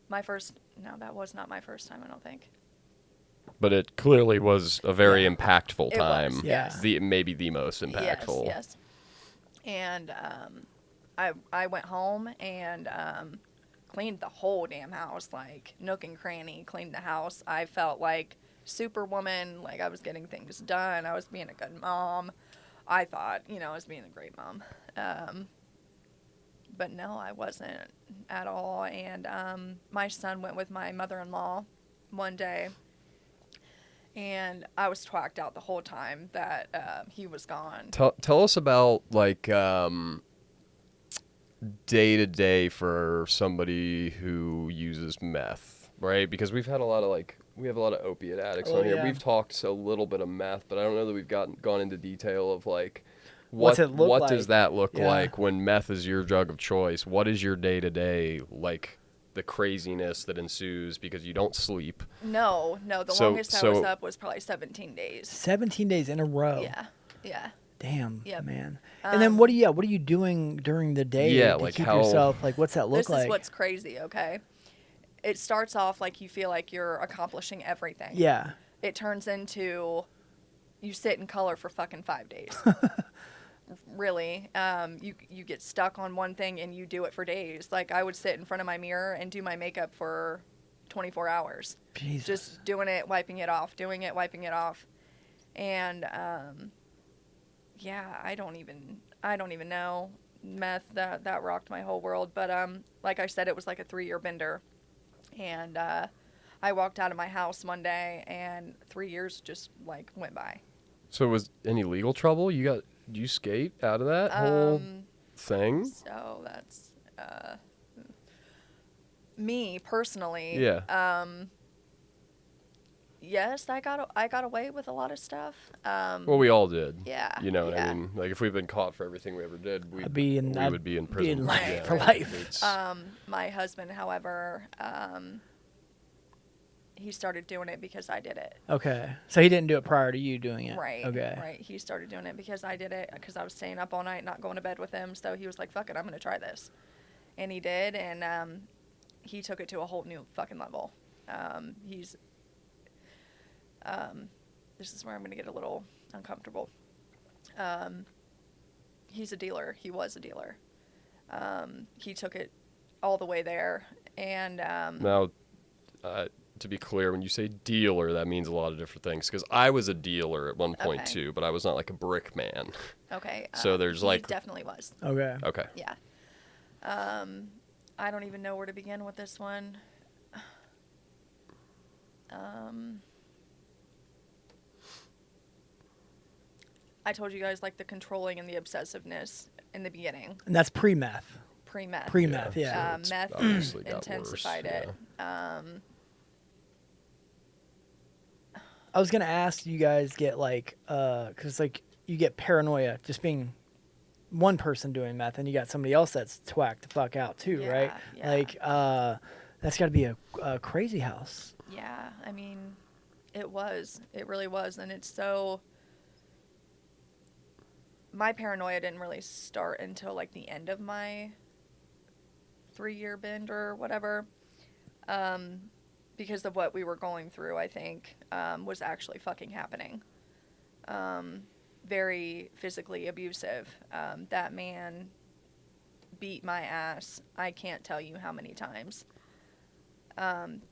That was not my first time, I don't think. But it clearly was a very Yeah. impactful It time. was, Yeah. yes. Maybe the most impactful. Yes. And I went home and cleaned the whole damn house, like nook and cranny, cleaned the house. I felt like Superwoman, like I was getting things done. I was being a good mom. I thought, I was being a great mom. But no, I wasn't at all. And my son went with my mother-in-law one day. And I was twacked out the whole time that he was gone. Tell us about, like, day-to-day for somebody who uses meth, right? Because we have a lot of opiate addicts on here. Yeah. We've talked a little bit of meth, but I don't know that we've gone into detail of, like, What's it look what like? does that look Yeah. like when meth is your drug of choice? What is your day-to-day, like, the craziness that ensues because you don't sleep? No. The longest I was up was probably 17 days. 17 days in a row. Yeah. Damn, Yep. man. And then what are you doing during the day Yeah, to like keep how- yourself, like, what's that look This like? is what's crazy, okay? It starts off like you feel like you're accomplishing everything. Yeah. It turns into you sit in color for fucking 5 days. Really. You get stuck on one thing and you do it for days. Like, I would sit in front of my mirror and do my makeup for 24 hours. Jesus. Just doing it, wiping it off, doing it, wiping it off. And yeah, I don't even know. Meth, that rocked my whole world. But like I said, it was like a 3-year bender. And I walked out of my house one day and 3 years just like went by. So was any legal trouble? Did you skate out of that whole thing? So that's me personally. Yeah. Yes, I got away with a lot of stuff. Well, we all did. Yeah. You know what yeah. I mean? Like, if we'd been caught for everything we ever did, we would be in prison. For life. It's- My husband, however, he started doing it because I did it. Okay. So he didn't do it prior to you doing it. Right. Okay. Right. He started doing it because I did it, because I was staying up all night, not going to bed with him. So he was like, fuck it, I'm going to try this. And he did. And he took it to a whole new fucking level. This is where I'm going to get a little uncomfortable. He's a dealer. He was a dealer. He took it all the way there. And Now, to be clear, when you say dealer, that means a lot of different things. Because I was a dealer at one point Okay. too, but I was not like a brick man. okay. So there's he like- definitely was. Okay. Okay. Yeah. I don't even know where to begin with this one. I told you guys like the controlling and the obsessiveness in the beginning, And that's pre-meth. pre-meth. Pre-meth, yeah. It's Meth obviously got intensified worse, it. I was gonna ask, you guys get like, cause like you get paranoia just being one person doing meth, and you got somebody else that's twacked the fuck out too, right? Yeah. Like, that's got to be a crazy house. Yeah, I mean, it was. It really was. And it's so. My paranoia didn't really start until like the end of my 3-year bend or whatever. Because of what we were going through, I think, was actually fucking happening. Very physically abusive. That man beat my ass. I can't tell you how many times.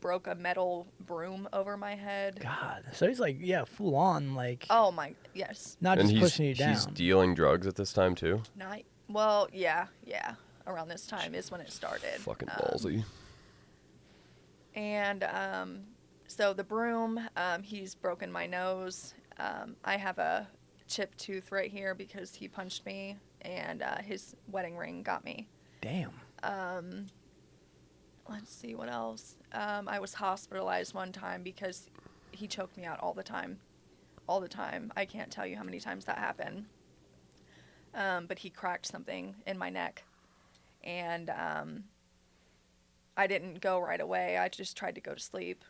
Broke a metal broom over my head. God, so he's like, yeah, full on, like, Oh my, yes. not And just pushing you he's down. dealing drugs at this time too. Not, well, yeah. Around this time is when it started. Fucking ballsy. And so the broom, he's broken my nose. I have a chipped tooth right here because he punched me, and his wedding ring got me. Damn. Let's see what else. I was hospitalized one time because he choked me out all the time. All the time. I can't tell you how many times that happened. But he cracked something in my neck. And I didn't go right away. I just tried to go to sleep.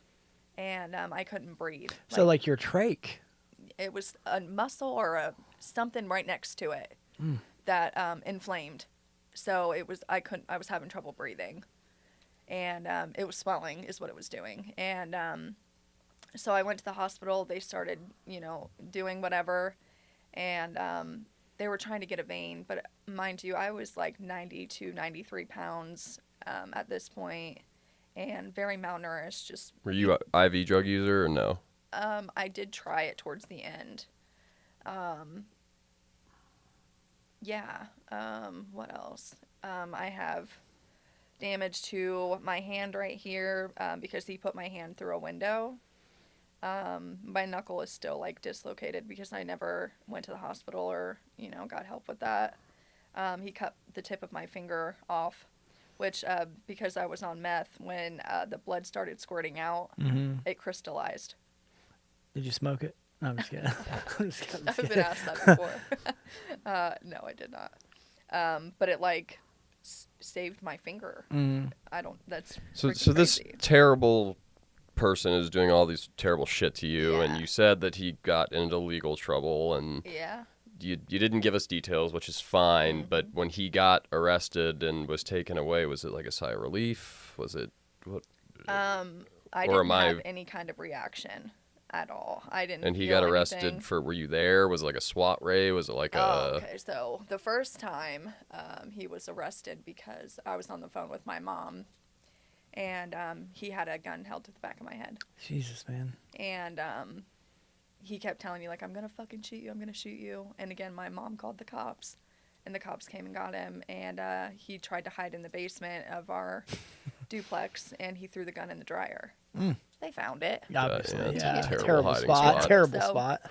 And I couldn't breathe. So like your trach. It was a muscle or something right next to it that inflamed. So it was I was having trouble breathing. And it was swelling is what it was doing. And so I went to the hospital. They started, doing whatever. And they were trying to get a vein. But mind you, I was like 90 to 93 pounds at this point and very malnourished. Just Were you a IV drug user or no? I did try it towards the end. What else? I have damage to my hand right here because he put my hand through a window. My knuckle is still like dislocated because I never went to the hospital or got help with that. He cut the tip of my finger off, which because I was on meth, when the blood started squirting out, it crystallized. Did you smoke it? No, I'm just kidding. I've been asked that before. No, I did not. But it like saved my finger. I don't. That's So freaking this crazy. terrible person is doing all these terrible shit to you, and Yeah. you said that he got into legal trouble, and Yeah. you didn't give us details, which is fine. But when he got arrested and was taken away, was it like a sigh of relief? Was it what? I Or didn't am I- have any kind of reaction at all. I didn't. And he feel got arrested anything. for. Were you there? Was it like a SWAT raid? Was it like Oh, a? okay. So the first time he was arrested because I was on the phone with my mom, and he had a gun held to the back of my head, Jesus, man. and he kept telling me like, "I'm gonna fucking shoot you. I'm gonna shoot you." And again, my mom called the cops, and the cops came and got him, and he tried to hide in the basement of our duplex, and he threw the gun in the dryer. They found it. Obviously, it's yeah. a terrible Terrible hiding spot. spot. Terrible So- spot.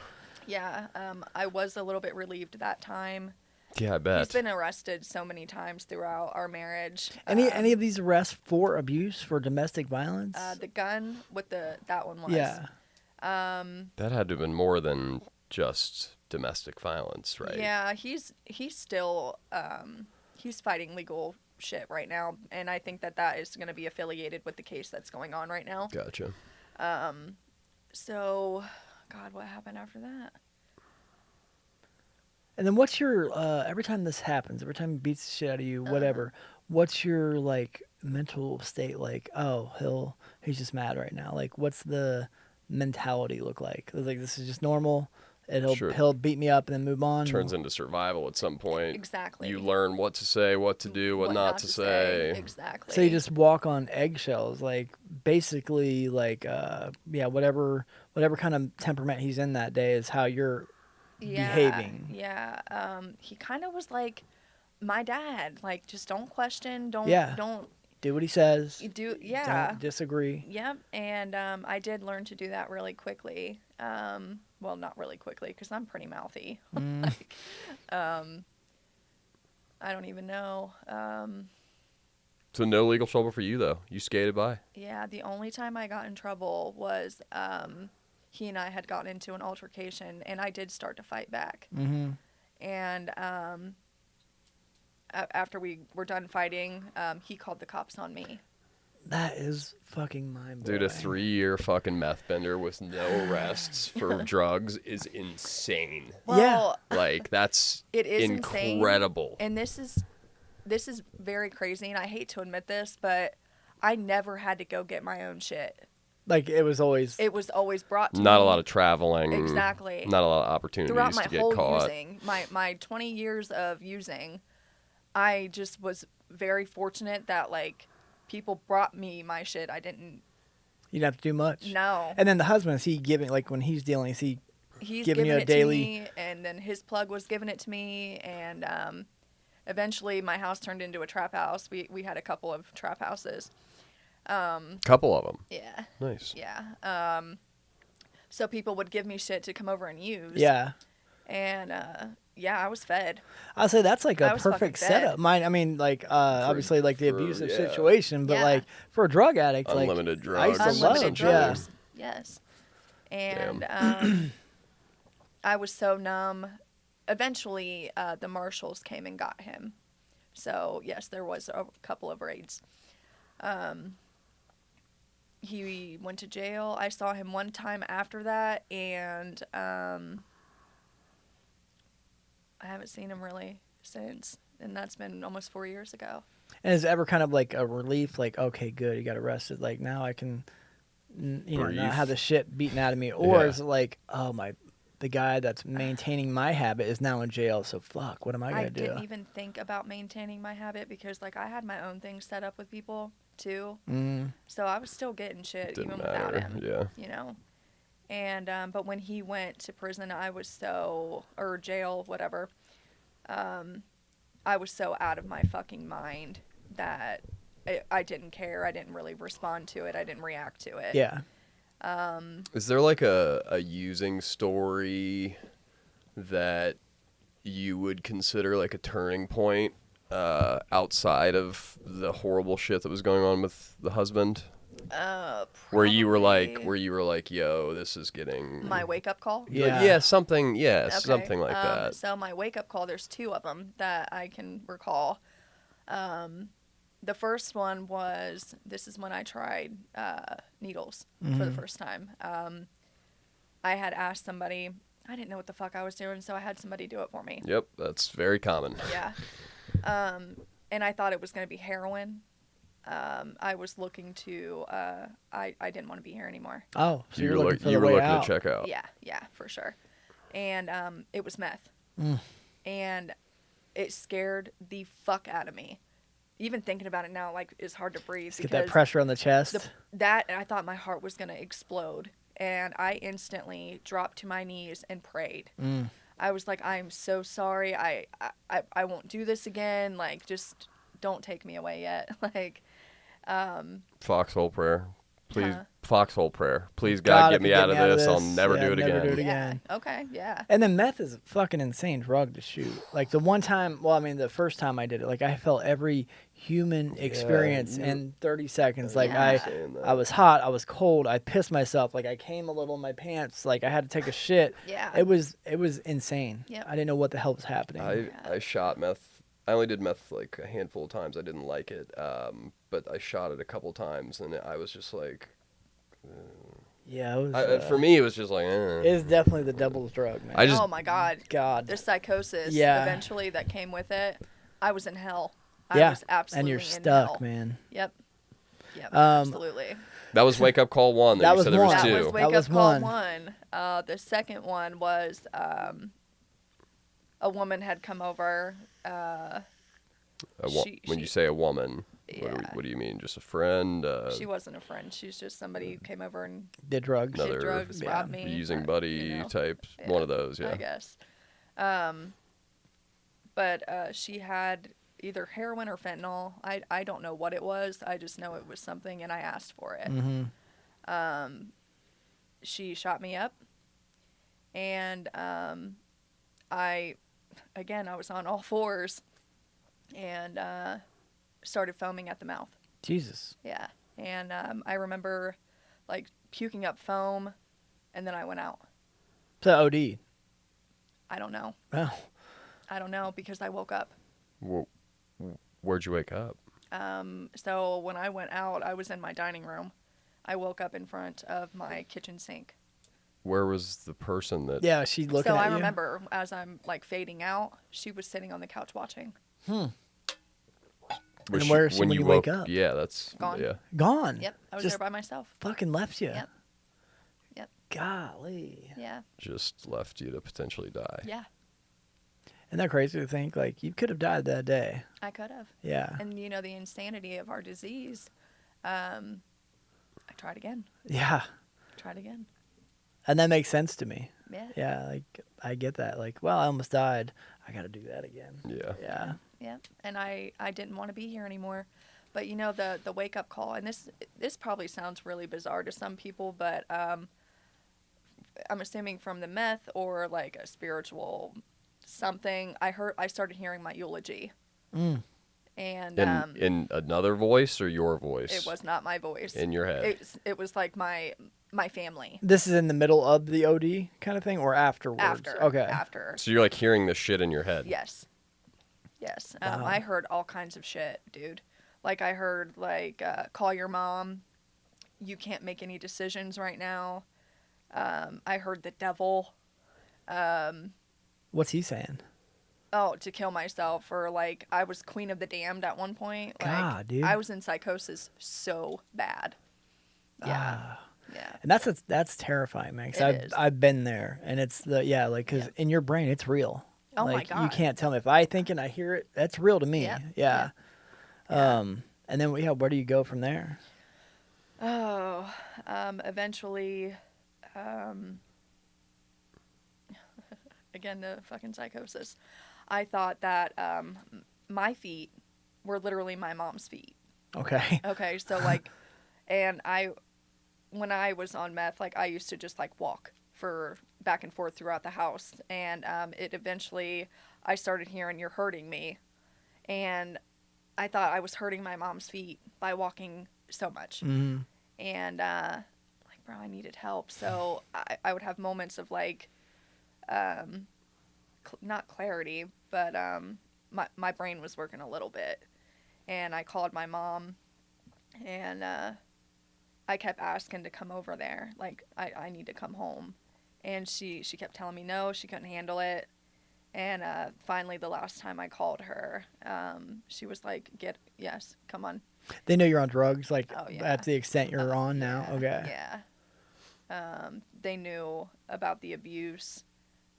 Yeah, I was a little bit relieved that time. Yeah, I bet. He's been arrested so many times throughout our marriage. Any of these arrests for abuse, for domestic violence? The gun with that one was. Yeah. That had to have been more than just domestic violence, right? Yeah, he's still he's fighting legal shit right now, and I think that is going to be affiliated with the case that's going on right now. Gotcha. So, God, what happened after that? And then what's your every time this happens, every time he beats the shit out of you, whatever, what's your like mental state like? Oh, he's just mad right now. Like, what's the mentality look like? Like, this is just normal. And Sure. he'll beat me up and then move on. Turns into survival at some point. Exactly. You learn what to say, what to do, what not to say. Exactly. So you just walk on eggshells, like basically, like whatever kind of temperament he's in that day is how you're behaving. Yeah. He kind of was like my dad. Like, just don't question. Don't. Yeah. Don't. do what he says. You do, yeah. Don't disagree. Yep, and I did learn to do that really quickly. Well, not really quickly, because I'm pretty mouthy. Like, I don't even know. So no legal trouble for you, though. You skated by. Yeah, the only time I got in trouble was he and I had gotten into an altercation, and I did start to fight back. Mm-hmm. And after we were done fighting, he called the cops on me. That is fucking mind-blowing. Dude, a 3-year fucking meth bender with no arrests for drugs is insane. Well, Like, that's it is incredible. Insane. And this is very crazy, and I hate to admit this, but I never had to go get my own shit. Like, it was always brought to me. Not a lot of traveling. Exactly. Not a lot of opportunities Throughout my to get whole caught. using, my 20 years of using, I just was very fortunate that, like, people brought me my shit. I didn't. You didn't have to do much. No. And then the husband, is he giving, like, when he's dealing, is he's giving you a it daily... to me, and then his plug was giving it to me, and eventually my house turned into a trap house. We had a couple of trap houses. Couple of them. Yeah. Nice. Yeah. So people would give me shit to come over and use. Yeah. And yeah, I was fed. I'll say that's like I a was perfect fucking fed. setup. Mine, I mean, like, obviously, like the abusive yeah. situation, but Yeah. like for a drug addict, Unlimited like drugs. I used to Unlimited love, drugs. Yes. And I was so numb. Eventually, the marshals came and got him. So yes, there was a couple of raids. He went to jail. I saw him one time after that, and I haven't seen him really since. And that's been almost 4 years ago. And is it ever kind of like a relief, like, okay, good, you got arrested, like now I can, you know, Breathe. not have the shit beaten out of me, or Yeah. is it like, oh the guy that's maintaining my habit is now in jail, so fuck, what am I gonna do? I didn't even think about maintaining my habit because, like, I had my own things set up with people too. So I was still getting shit Didn't even matter. without him. Yeah. You know. And but when he went to prison, I was or jail, whatever. I was so out of my fucking mind that I didn't care. I didn't really respond to it. I didn't react to it. Yeah. Is there like a using story that you would consider like a turning point outside of the horrible shit that was going on with the husband? Where you were like, yo, this is getting my wake up call. Yeah. something Okay. something like that. So my wake up call, there's two of them that I can recall. The first one was, this is when I tried needles for the first time. I had asked somebody, I didn't know what the fuck I was doing, so I had somebody do it for me. Yep, that's very common. Yeah. And I thought it was going to be heroin. I was looking to, I didn't want to be here anymore. Oh, so You you're were looking for you the were way looking out. to check out. Yeah, for sure. And it was meth. And it scared the fuck out of me. Even thinking about it now, like, it's hard to breathe. Just get that pressure on the chest. I thought my heart was going to explode. And I instantly dropped to my knees and prayed. I was like, I'm so sorry. I won't do this again. Like, just don't take me away yet. Like, Foxhole prayer. Please, Huh? foxhole prayer. Please, God, get if me you out of this. I'll yeah, never do it never again. do it yeah. again. Okay, yeah. And then meth is a fucking insane drug to shoot. Like the one time, well, I mean, the first time I did it, like I felt every human experience in 30 seconds. Like Yeah. I was hot, I was cold, I pissed myself, like I came a little in my pants, like I had to take a shit. Yeah. It was insane. Yep. I didn't know what the hell was happening. I shot meth. I only did meth like a handful of times. I didn't like it, but I shot it a couple times, and I was just like, yeah, it was, for me, it was just like, it's definitely the devil's drug, man. I just- Oh my God. God. The psychosis Yeah. eventually that came with it. I was in hell. Yeah, I was absolutely and you're in stuck, hell. man. Yep. Absolutely. that was wake up call one. That You was said there was one. two. That was wake That was up call one. one. The second one was a woman had come over. When you say a woman, Yeah. what do you mean? Just a friend? She wasn't a friend. She's just somebody who came over and Did drugs. Another- did drugs, yeah, robbed me. using or, buddy you know. type, Yeah, one of those, yeah. I guess. But she had, either heroin or fentanyl. I don't know what it was. I just know it was something, and I asked for it. Mm-hmm. She shot me up, and I was on all fours, and started foaming at the mouth. Jesus. Yeah, and I remember like puking up foam, and then I went out. So OD. I don't know. Oh. I don't know because I woke up. Where'd you wake up? So when I went out, I was in my dining room. I woke up in front of my kitchen sink. Where was the person that? Yeah, she looking So at I you. remember as I'm like fading out, she was sitting on the couch watching. And Was where is she when you wake up? Yeah, that's Gone. Yeah. Gone. Yep, I was Just there by myself. fucking left you. Yep. Yep. Golly. Yeah. Just left you to potentially die. Yeah, Isn't that crazy to think? Like, you could have died that day. I could have. Yeah. And you know the insanity of our disease. I tried again. Yeah. Tried again. And that makes sense to me. Yeah. Yeah, like, I get that. Like, well, I almost died. I got to do that again. Yeah. Yeah. Yeah. And I didn't want to be here anymore. But you know the wake up call, and this probably sounds really bizarre to some people, but I'm assuming from the meth or like a spiritual something, I started hearing my eulogy. Mm. And In another voice or your voice? it was not my voice. In your head. It was like my family. This is in the middle of the OD kind of thing or afterwards? After. Okay. After. So you're like hearing this shit in your head. Yes. Yes. Wow. I heard all kinds of shit, dude. Like I heard like call your mom. You can't make any decisions right now. I heard the devil. What's he saying? Oh, to kill myself, or like I was queen of the damned at one point. Like, God, dude. I was in psychosis so bad. Yeah. Ah. Yeah. And that's terrifying, man. 'Cause It is. I've been there, and it's like, because Yeah. in your brain it's real. Oh my like, God. you can't tell me if I think and I hear it. That's real to me. Yep. Yeah. Yeah. And then where do you go from there? Oh, eventually, again, the fucking psychosis. I thought that my feet were literally my mom's feet. Okay. Okay, so like, and when I was on meth, like I used to just like walk for back and forth throughout the house, and it eventually, I started hearing "you're hurting me," and I thought I was hurting my mom's feet by walking so much. Mm-hmm. And like, bro, I needed help. So I would have moments of like not clarity, but my brain was working a little bit, and I called my mom, and I kept asking to come over there, like I need to come home, and she kept telling me no, she couldn't handle it. And finally, the last time I called her, she was like, yes, come on. They know you're on drugs, like Oh, yeah. at the extent you're on now. Yeah, Okay. Yeah. They knew about the abuse.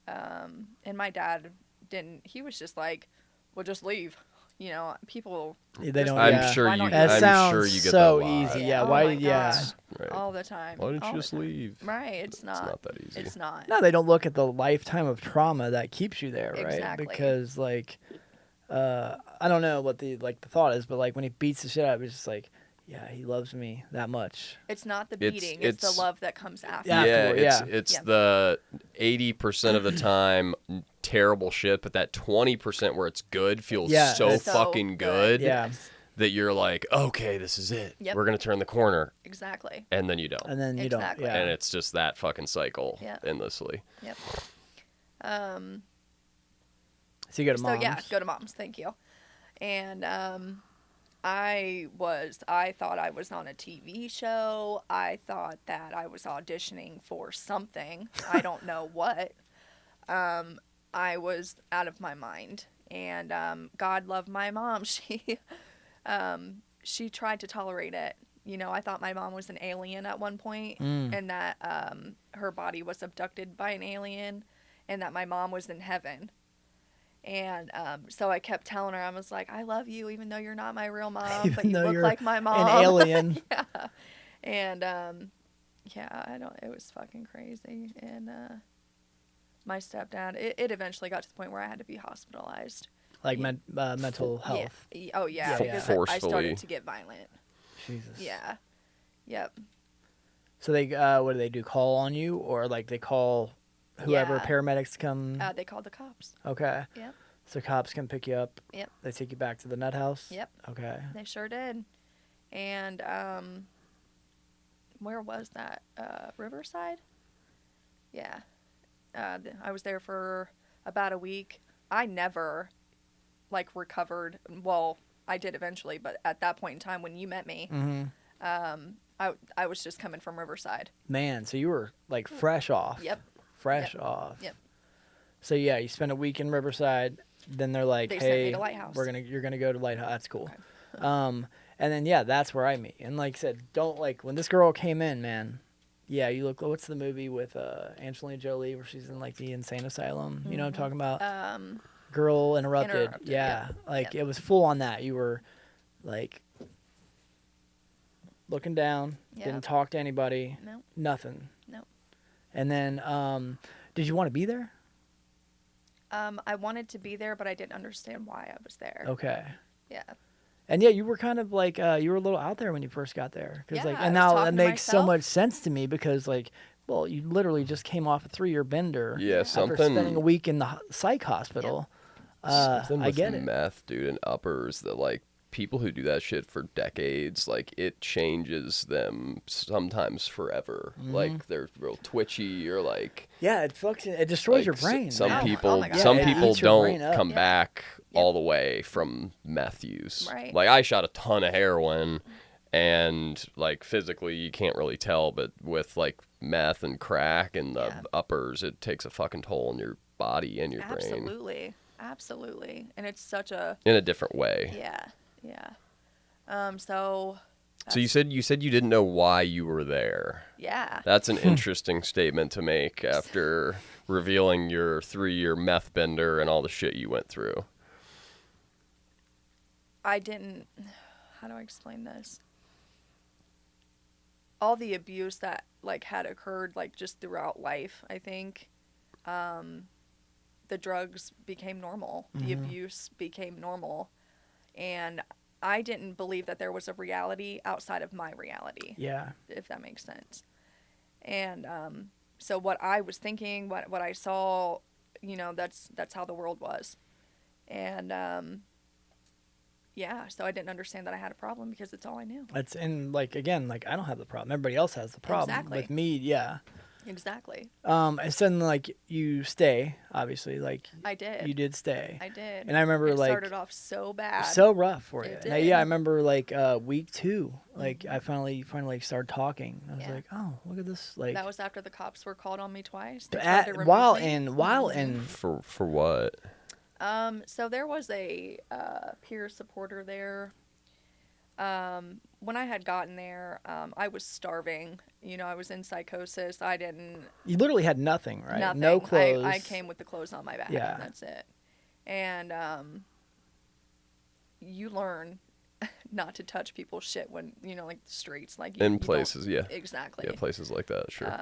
And my dad didn't. He was just like, well, just leave. You know, people. They just don't. leave. I'm yeah. sure Why you. don't That I'm sounds sure you get so that a lot. easy. Yeah. Oh Why? my Yeah. God. Right. All the time. Why don't All you the just time. leave? Right. It's not. It's not that easy. It's not. No, they don't look at the lifetime of trauma that keeps you there, right? Exactly. Because like, I don't know what the thought is, but like when he beats the shit out of it, it's just like, yeah, he loves me that much. It's not the It's- beating. It's the it's- love that comes after. Yeah. Yeah, Afterward, it's yeah. it's Yeah. the 80% of the time terrible shit, but that 20% where it's good feels Yeah, so it's so fucking good Yeah. Yes, that you're like, okay, this is it. Yep. We're gonna turn the corner, exactly. and then you don't, And then you Exactly. don't. Yeah. and it's just that fucking cycle Yeah. endlessly. Yep. So you go to So mom's. yeah, go to mom's. Thank you. And I thought I was on a TV show. I thought that I was auditioning for something. I don't know what. I was out of my mind. And God love my mom. She tried to tolerate it. You know, I thought my mom was an alien at one point, and that her body was abducted by an alien, and that my mom was in heaven. And so I kept telling her, I was like, I love you, even though you're not my real mom, Even but you though look you're like my mom. An alien. Yeah. And it was fucking crazy. And my stepdad, it eventually got to the point where I had to be hospitalized. like mental health. Yeah. Oh yeah, Yeah, because yeah. I Forcefully. started to get violent. Jesus. Yeah. Yep. So they what do they do? Call on you, or like they call whoever Yeah. paramedics to come? They called the cops. Okay. Yep. So cops can pick you up. Yep. They take you back to the nut house. Yep. Okay. They sure did. And where was that? Riverside? Yeah. I was there for about a week. I never, like, recovered. Well, I did eventually, but at that point in time when you met me, I was just coming from Riverside. Man, so you were like fresh off. Yep. Fresh Yep. off. Yep. So yeah, you spend a week in Riverside. Then they're like, They sent me "Hey, to Lighthouse." you're gonna go to Lighthouse." That's cool. Okay. And then yeah, that's where I meet. And like I said, don't like when this girl came in, man. Yeah, you look. What's the movie with Angelina Jolie where she's in like the insane asylum? You know what I'm talking about? Girl Interrupted. Yeah, like it was full on that. You were like looking down, didn't talk to anybody. No. Nothing. No. And then, did you want to be there? I wanted to be there, but I didn't understand why I was there. Okay. Yeah. And yeah, you were kind of like you were a little out there when you first got there, Yeah, like, I and was now that talking to makes so myself. much sense to me because like, well, you literally just came off a 3-year bender. Yeah, After spending a week in the psych hospital. Something I with get it. meth, dude, and uppers that like people who do that shit for decades, like it changes them sometimes forever. Like they're real twitchy or like Yeah, it destroys like, your brain. Some man. people, Oh my God. some Yeah, it people eats your brain don't up. come Yeah. back all the way from meth use. Right. Like I shot a ton of heroin, and like physically you can't really tell, but with like meth and crack and the uppers, it takes a fucking toll on your body and your brain Absolutely. Absolutely. And it's such a in a different way. yeah. So So you said you didn't know why you were there. yeah. That's an interesting statement to make after revealing your 3-year meth bender and all the shit you went through. I didn't how do I explain this? All the abuse that like had occurred like just throughout life, I think the drugs became normal. The abuse became normal. And I didn't believe that there was a reality outside of my reality. Yeah. If that makes sense. And so what I was thinking, what I saw, you know, that's how the world was. And yeah, so I didn't understand that I had a problem because it's all I knew. That's and like again, like I don't have the problem. Everybody else has the problem. Exactly. With me, yeah. Exactly. And then like you stay, obviously, like I did. you did stay. I did. And I remember it like started off so bad. so rough for you. It Now, did. yeah, I remember like week 2, like I finally started talking. I was Yeah. like, oh, look at this, like That was after the cops were called on me twice. They tried to remove while me. in For what? So there was a peer supporter there. When I had gotten there, I was starving. You know, I was in psychosis. I didn't. you literally had nothing, right? Nothing. No clothes. I came with the clothes on my back. Yeah. That's it. And you learn not to touch people's shit when, you know, like the streets. Like you In don't- places, yeah. Exactly. Yeah, places like that, sure.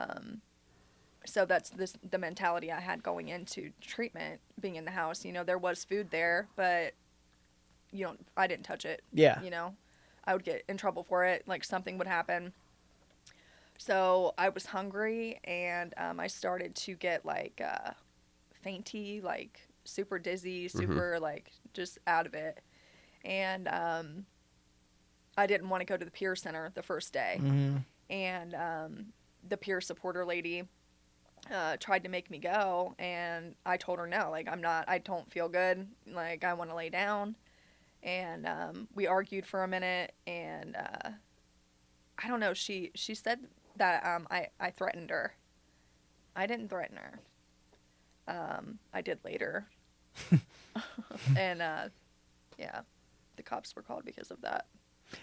So that's the mentality I had going into treatment, being in the house. You know, there was food there, but I didn't touch it. Yeah. You know, I would get in trouble for it. Like something would happen. So I was hungry, and I started to get like fainty, like super dizzy, super like just out of it. And I didn't want to go to the peer center the first day. And the peer supporter lady tried to make me go, and I told her no, like I don't feel good, like I want to lay down. And we argued for a minute, and I don't know, she said that I threatened her. I didn't threaten her. I did later. And yeah, the cops were called because of that.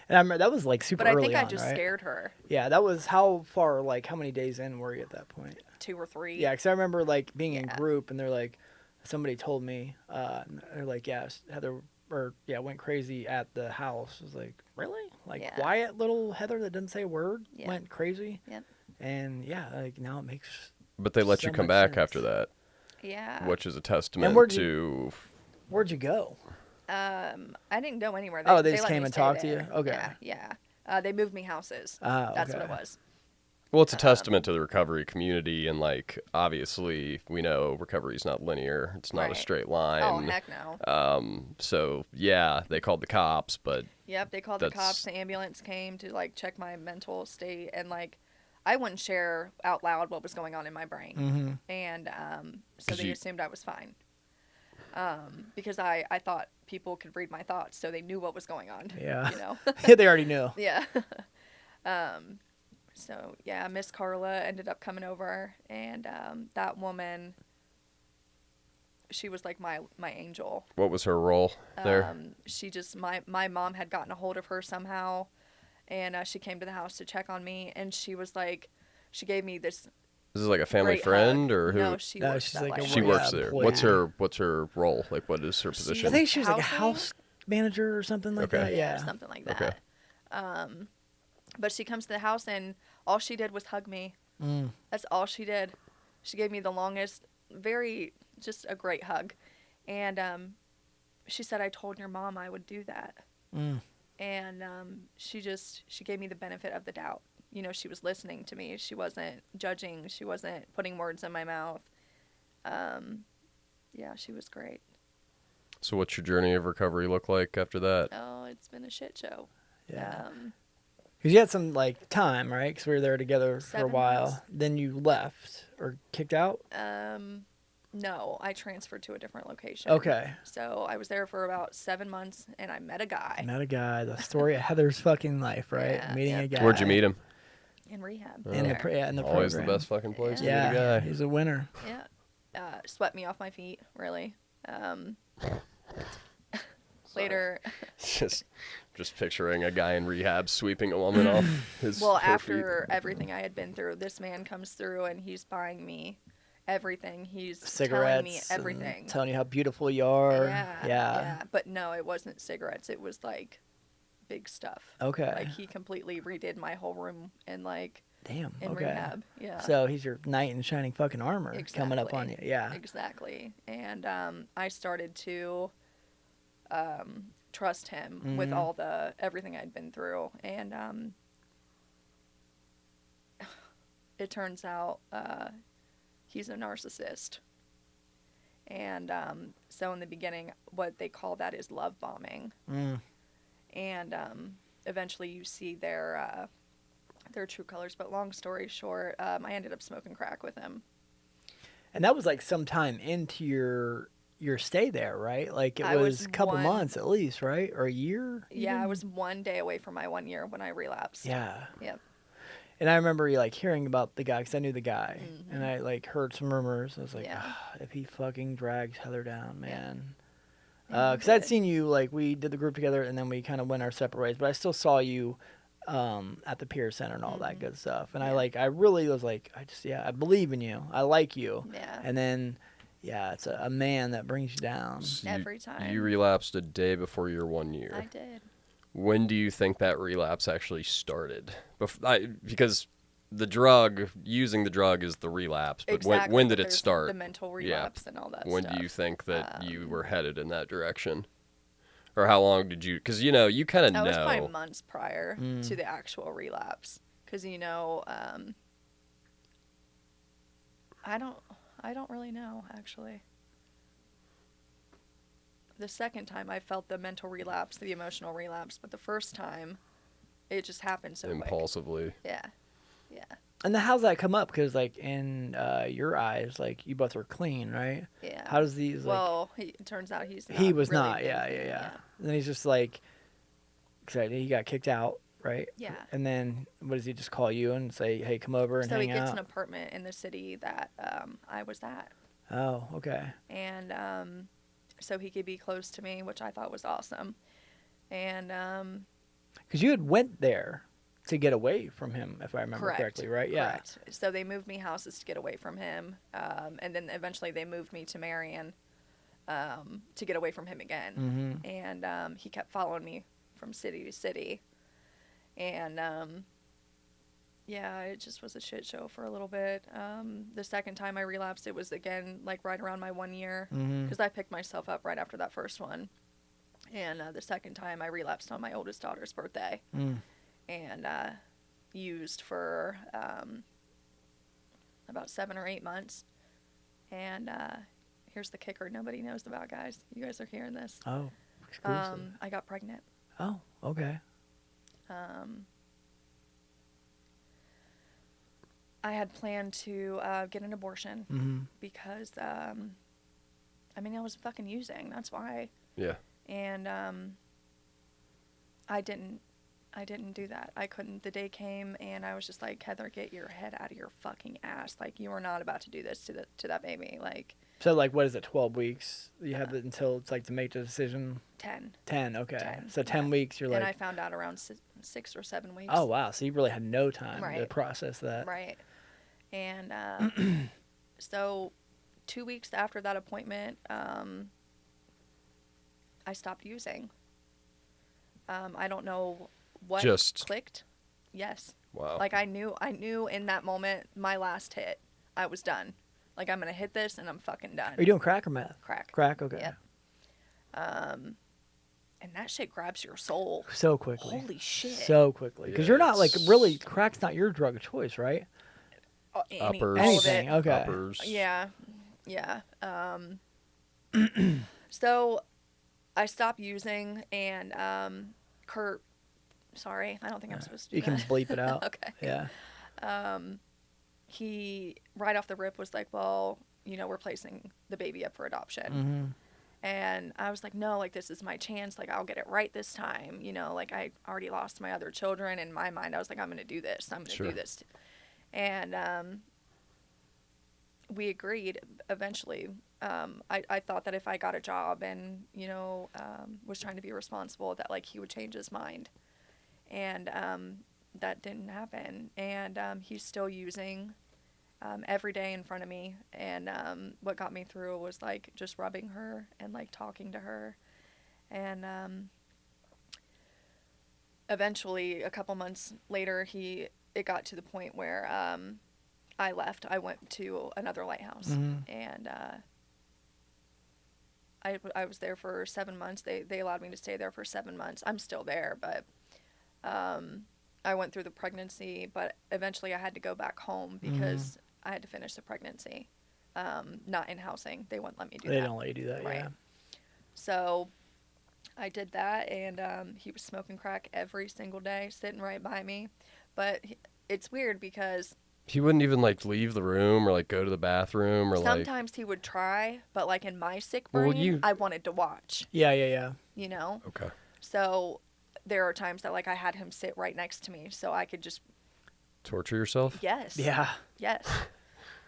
And I remember that was like super But I early think I on, just right? scared her. Yeah, that was how far, like how many days in were you at that point? 2 or 3. Yeah, because I remember like being in Yeah. group, and they're like, somebody told me, they're like, yeah, Heather, went crazy at the house. I was like, really? Like Yeah. quiet little Heather that didn't say a word Yeah. went crazy. Yep. And yeah, like now it makes But they let so you come much back sense. after that, Yeah. which is a where'd testament you- to Where'd you go? I didn't go anywhere. Oh, they just let came me and stay talked to there. you? Okay. Yeah. They moved me houses. Oh, That's what okay. it was. Well, it's a testament to the recovery community, and like obviously we know recovery is not linear; it's not a Right. straight line. Oh, heck no. So yeah, they called the cops, but Yep, they called the that's- cops. The ambulance came to like check my mental state, and like I wouldn't share out loud what was going on in my brain, Mm-hmm. and so 'Cause they you- assumed I was fine. Because I thought people could read my thoughts, so they knew what was going on. Yeah. You know. Yeah, they already knew. Yeah. So yeah, Miss Carla ended up coming over, and that woman, she was like my angel. what was her role there? She just my mom had gotten a hold of her somehow, and she came to the house to check on me, and she was like, she gave me this. Is this like a family great friend hug. or who? No, she No, works she's that like a way. She Yeah, works there. employee. What's her role? Like, what is her position? I think she was like a Housing? house manager or something like Okay. that. Yeah, Yeah. something like that. Okay. But she comes to the house, and all she did was hug me. Mm. That's all she did. She gave me the longest, just a great hug. And she said, I told your mom I would do that. Mm. And she gave me the benefit of the doubt. You know, she was listening to me. She wasn't judging. She wasn't putting words in my mouth. Yeah, she was great. So what's your journey of recovery look like after that? Oh, it's been a shit show. Yeah. Because you had some like time, right? Because we were there together for a 7 while. months. Then you left or kicked out. No, I transferred to a different location. Okay. So I was there for about 7 months, and I met a guy Met a guy. The story of Heather's fucking life, right? Yeah, Meeting yep. a guy. Where'd you meet him? in rehab. In the there. in the Always program. the best fucking place to meet Yeah, a guy. he's a winner. Yeah. Swept me off my feet, really. Later, Just picturing a guy in rehab sweeping a woman off his well, her after everything I had been through, this man comes through and he's buying me everything. He's telling me Cigarettes. everything. And telling you how beautiful you are. Yeah. But no, it wasn't cigarettes. It was like big stuff. Okay. Like he completely redid my whole room and like Damn. in okay. rehab. Yeah. So he's your knight in shining fucking armor coming up on you. Exactly. Yeah. Exactly. And I started to trust him with all everything I'd been through. And it turns out he's a narcissist. And so in the beginning, what they call that is love bombing. Mm. And eventually you see their true colors. But long story short, I ended up smoking crack with him. And that was like some time into your stay there, right? Like it I was was a couple 1 months at least, right? Or a year? Yeah, I even? was 1 day away from my 1 year when I relapsed. Yeah. Yep. And I remember like hearing about the guy because I knew the guy, and I like heard some rumors. I was like, Yeah. if he fucking drags Heather down, man. Yeah, he Because I'd did. seen you like we did the group together, and then we kind of went our separate ways. But I still saw you at the Peer Center and all that good stuff. And I really was like, I believe in you. I like you. Yeah. And then, it's a man that brings you down. Every time. You relapsed a day before your 1 year. I did. When do you think that relapse actually started? Because using the drug is the relapse, but Exactly, when but did it there's start? The mental relapse and all that When stuff. do you think that you were headed in that direction? Or how long did you, because you kind of know. That was probably months prior to the actual relapse. Because, I don't really know, actually. The second time I felt the mental relapse, the emotional relapse, but the first time, it just happened so quick. Impulsively. Yeah. And how's that come up? Because like in your eyes, like you both were clean, right? Yeah. How does these like? Well, it turns out he's not. He was really not. been Yeah. clean, And then he's just like, because he got kicked out, right? Yeah. And then what does he just call you and say, "Hey, come over and So he hang gets out"? an apartment in the city that I was at. Oh, okay. And so he could be close to me, which I thought was awesome. And Because you had went there to get away from him, if I remember correct, correctly, right? Yeah. correct. So they moved me houses to get away from him, and then eventually they moved me to Marion to get away from him again. Mm-hmm. And he kept following me from city to city, and yeah, it just was a shit show for a little bit. The second time I relapsed, it was again like right around my 1 year, because I picked myself up right after that first one. And the second time I relapsed on my oldest daughter's birthday, and used for about 7 or 8 months. And here's the kicker nobody knows about, guys. You guys are hearing this. Oh, exclusive. I got pregnant. Oh, okay. I had planned to get an abortion because, I mean, I was fucking using. That's why. Yeah. And I didn't do that. I couldn't. The day came, and I was just like, Heather, get your head out of your fucking ass. Like, you are not about to do this to that baby. Like. So, like, what is it, 12 weeks? You have it until it's, like, to make the decision? 10. 10, okay. 10, So 10 weeks, you're like... And I found out around 6 or 7 weeks. Oh, wow. So you really had no time to Right. process that. Right. And so 2 weeks after that appointment, I stopped using. I don't know what Just... clicked. Yes. Wow. Like, I knew in that moment, my last hit, I was done. Like, I'm going to hit this, and I'm fucking done. Are you doing crack or meth? Crack. Crack, okay. Yep. And that shit grabs your soul. So quickly. Holy shit. So quickly. Because Yeah, you're not, like, it's- really... Crack's not your drug of choice, right? Uppers. All of Anything, it. okay. Uppers. Yeah. Yeah. So I stopped using, and Kurt, sorry, I don't think I'm supposed to do You can that. bleep it out. Okay. Yeah. He, right off the rip, was like, well, you know, we're placing the baby up for adoption. Mm-hmm. And I was like, no, like, this is my chance. Like, I'll get it right this time. You know, like, I already lost my other children. In my mind, I was like, I'm going to do this. I'm going to Sure. do this. And we agreed eventually. I thought that if I got a job and, you know, was trying to be responsible, that, like, he would change his mind. And that didn't happen. And he's still using every day in front of me. And what got me through was, like, just rubbing her and, like, talking to her. And eventually, a couple months later, it got to the point where I left. I went to another lighthouse. Mm-hmm. And I was there for 7 months. They allowed me to stay there for 7 months. I'm still there, but I went through the pregnancy, but eventually I had to go back home because I had to finish the pregnancy. Not in housing. They wouldn't let me do that. They don't let you do that, Right. yeah. So I did that, and he was smoking crack every single day, sitting right by me. But it's weird because He wouldn't even, like, leave the room or, like, go to the bathroom or, like... sometimes he would try, but, like, in my sick Well, brain, I wanted to watch, Yeah. you know? Okay. So there are times that, like, I had him sit right next to me so I could just, Torture yourself? yes. Yeah. Yes.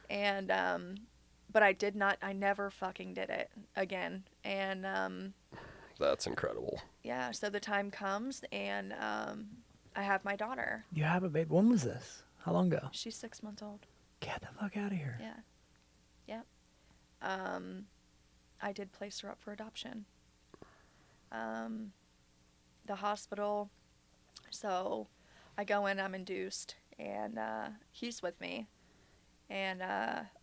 And, but I never fucking did it again. And, That's incredible. yeah, so the time comes, and I have my daughter. You have a baby. When was this? How long ago? She's 6 months old. Get the fuck out of here. Yeah. Yep. I did place her up for adoption. The hospital, so I go in, I'm induced, and he's with me. And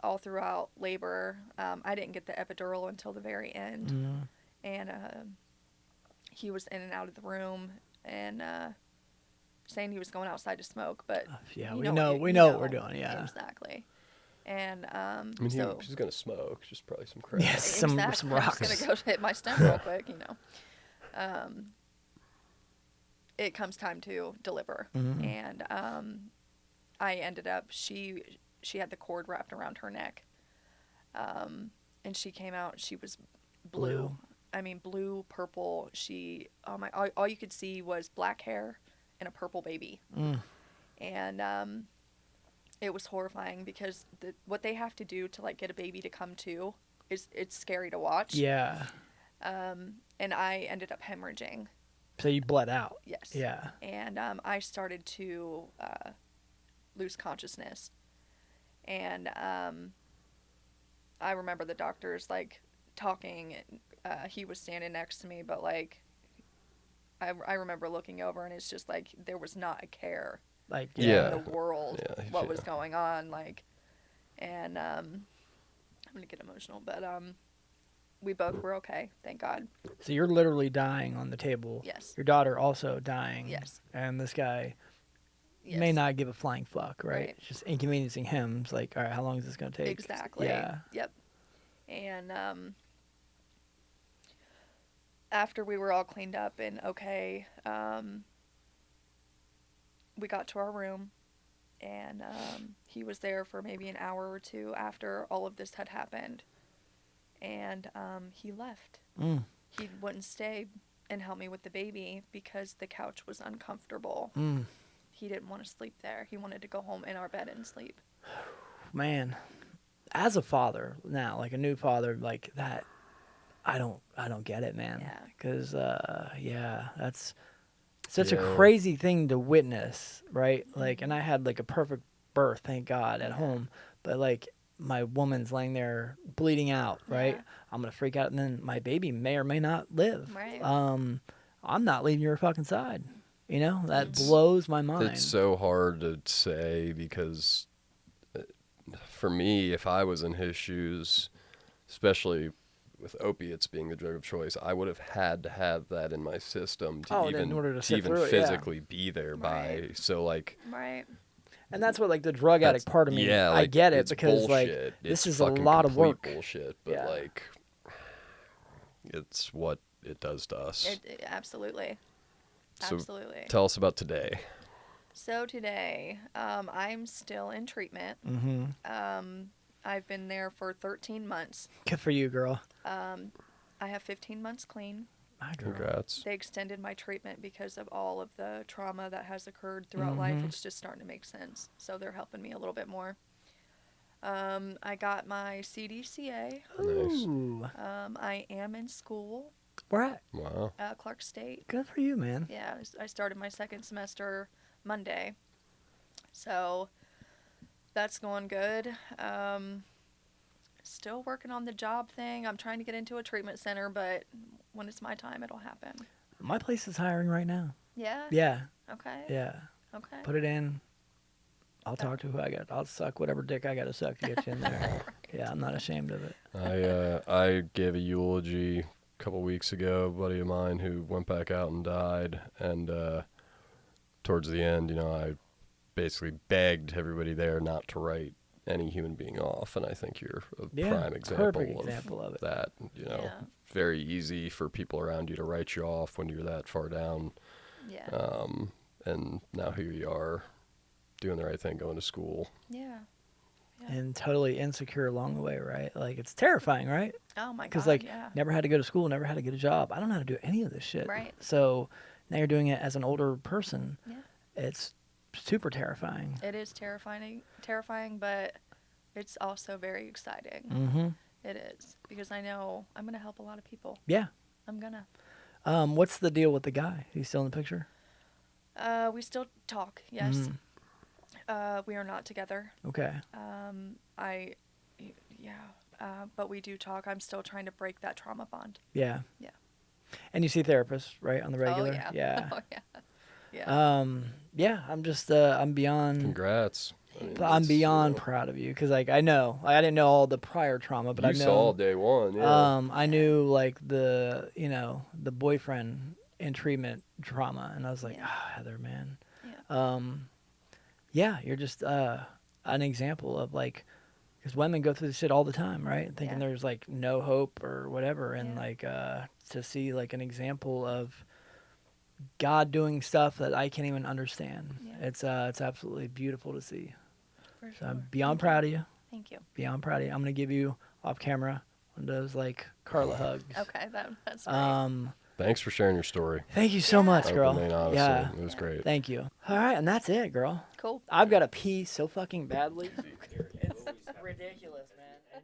all throughout labor, I didn't get the epidural until the very end. Mm-hmm. And he was in and out of the room, and saying he was going outside to smoke, but Yeah, you we what know you what we're doing, yeah. Exactly. And I mean, so she's gonna smoke. Just probably some crack. Yes. Some exactly. rocks. I'm just gonna go hit my stem real quick, you know. It comes time to deliver, Mhm. and I ended up she had the cord wrapped around her neck, and she came out. She was blue. I mean, blue, purple. All you could see was black hair and a purple baby. And it was horrifying because what they have to do to, like, get a baby to come to it's scary to watch. Yeah. And I ended up hemorrhaging. So you bled out. Yes. Yeah. And I started to lose consciousness. And I remember the doctors, like, talking. He was standing next to me, but, like, I remember looking over, and it's just like there was not a care Like, Yeah. in the world Yeah, what yeah. was going on, like, and I'm gonna get emotional, but we both were okay, thank God. So you're literally dying on the table. Yes. Your daughter also dying. Yes. And this guy Yes. may not give a flying fuck, right? Right. It's just inconveniencing him. It's like, all right, how long is this going to take? Exactly. Yeah. Yep. And after we were all cleaned up and okay, we got to our room, and he was there for maybe an hour or two after all of this had happened, and he left. Mm. He wouldn't stay and help me with the baby because the couch was uncomfortable. Mm. He didn't want to sleep there. He wanted to go home in our bed and sleep. Man, as a father now, like a new father, like that, I don't get it, man. Yeah. Because, yeah, that's such a Yeah. crazy thing to witness, right? Like, and I had like a perfect birth, thank God, at Yeah. home. But like, my woman's laying there bleeding out, right? Yeah. I'm gonna freak out, and then my baby may or may not live. Right. I'm not leaving your fucking side. You know, that It's- blows my mind. It's so hard to say because for me, if I was in his shoes, especially with opiates being the drug of choice, I would have had to have that in my system to in order to even sit through it, yeah. physically be there Right. by. So like, Right. And that's what, like, the drug addict part of me, yeah, I like, get it it's because, like, bullshit. this It's is a fucking lot of complete work. bullshit, but Yeah. like, it's what it does to us. Absolutely. So Absolutely. tell us about today. So today, I'm still in treatment. Mm-hmm. I've been there for 13 months. Good for you, girl. I have 15 months clean. My girl. Congrats. They extended my treatment because of all of the trauma that has occurred throughout life. It's just starting to make sense. So they're helping me a little bit more. I got my CDCA. Nice. Ooh. I am in school, Where at? Wow. Clark State. Good for you, man. Yeah, I started my second semester Monday. So that's going good. Still working on the job thing. I'm trying to get into a treatment center, but when it's my time, it'll happen. My place is hiring right now. Yeah? Yeah. Okay. Yeah. Okay. Put it in. I'll talk to who I got. I'll suck whatever dick I got to suck to get you in there. Yeah, I'm not ashamed of it. I gave a eulogy a couple weeks ago. A buddy of mine who went back out and died, and towards the end, I basically begged everybody there not to write any human being off, and I think you're a prime Perfect example of it. that. Yeah. Very easy for people around you to write you off when you're that far down. Yeah. And now here you are, doing the right thing, going to school. Yeah. And totally insecure along the way, right? Like, it's terrifying, right? Oh my God. Because, like, yeah. never had to go to school, never had to get a job. I don't know how to do any of this shit. Right. So now you're doing it as an older person. Yeah. It's super terrifying. It is terrifying, but it's also very exciting. Mm-hmm. It is, because I know I'm going to help a lot of people. Yeah. I'm going to. What's the deal with the guy? He's still in the picture? We still talk, yes. Mm. We are not together. Okay. But we do talk. I'm still trying to break that trauma bond. Yeah. Yeah. And you see therapists, right, on the regular? Oh, yeah. Yeah. Oh, yeah. Yeah. Yeah, I'm just, I'm beyond, Congrats. I mean, I'm it's, beyond proud of you. Because, like, I know, like, I didn't know all the prior trauma, but I you know. saw day one, yeah. I knew, like, the boyfriend in treatment trauma. And I was like, Yeah. Heather, man. Yeah. Yeah, you're just an example of, like, because women go through this shit all the time, right? Thinking Yeah. there's, like, no hope or whatever. And, Yeah. like, to see, like, an example of God doing stuff that I can't even understand. Yeah. It's absolutely beautiful to see. For So sure. I'm beyond Thank proud you. of you. Thank you. Beyond proud of you. I'm going to give you, off camera, one of those, like, Carla hugs. Okay, that's great. Thanks for sharing your story. Thank you so Yeah. much, girl. Openly and honestly. Yeah. It was great. Thank you. All right, and that's it, girl. Cool. I've got to pee so fucking badly. It's ridiculous, man.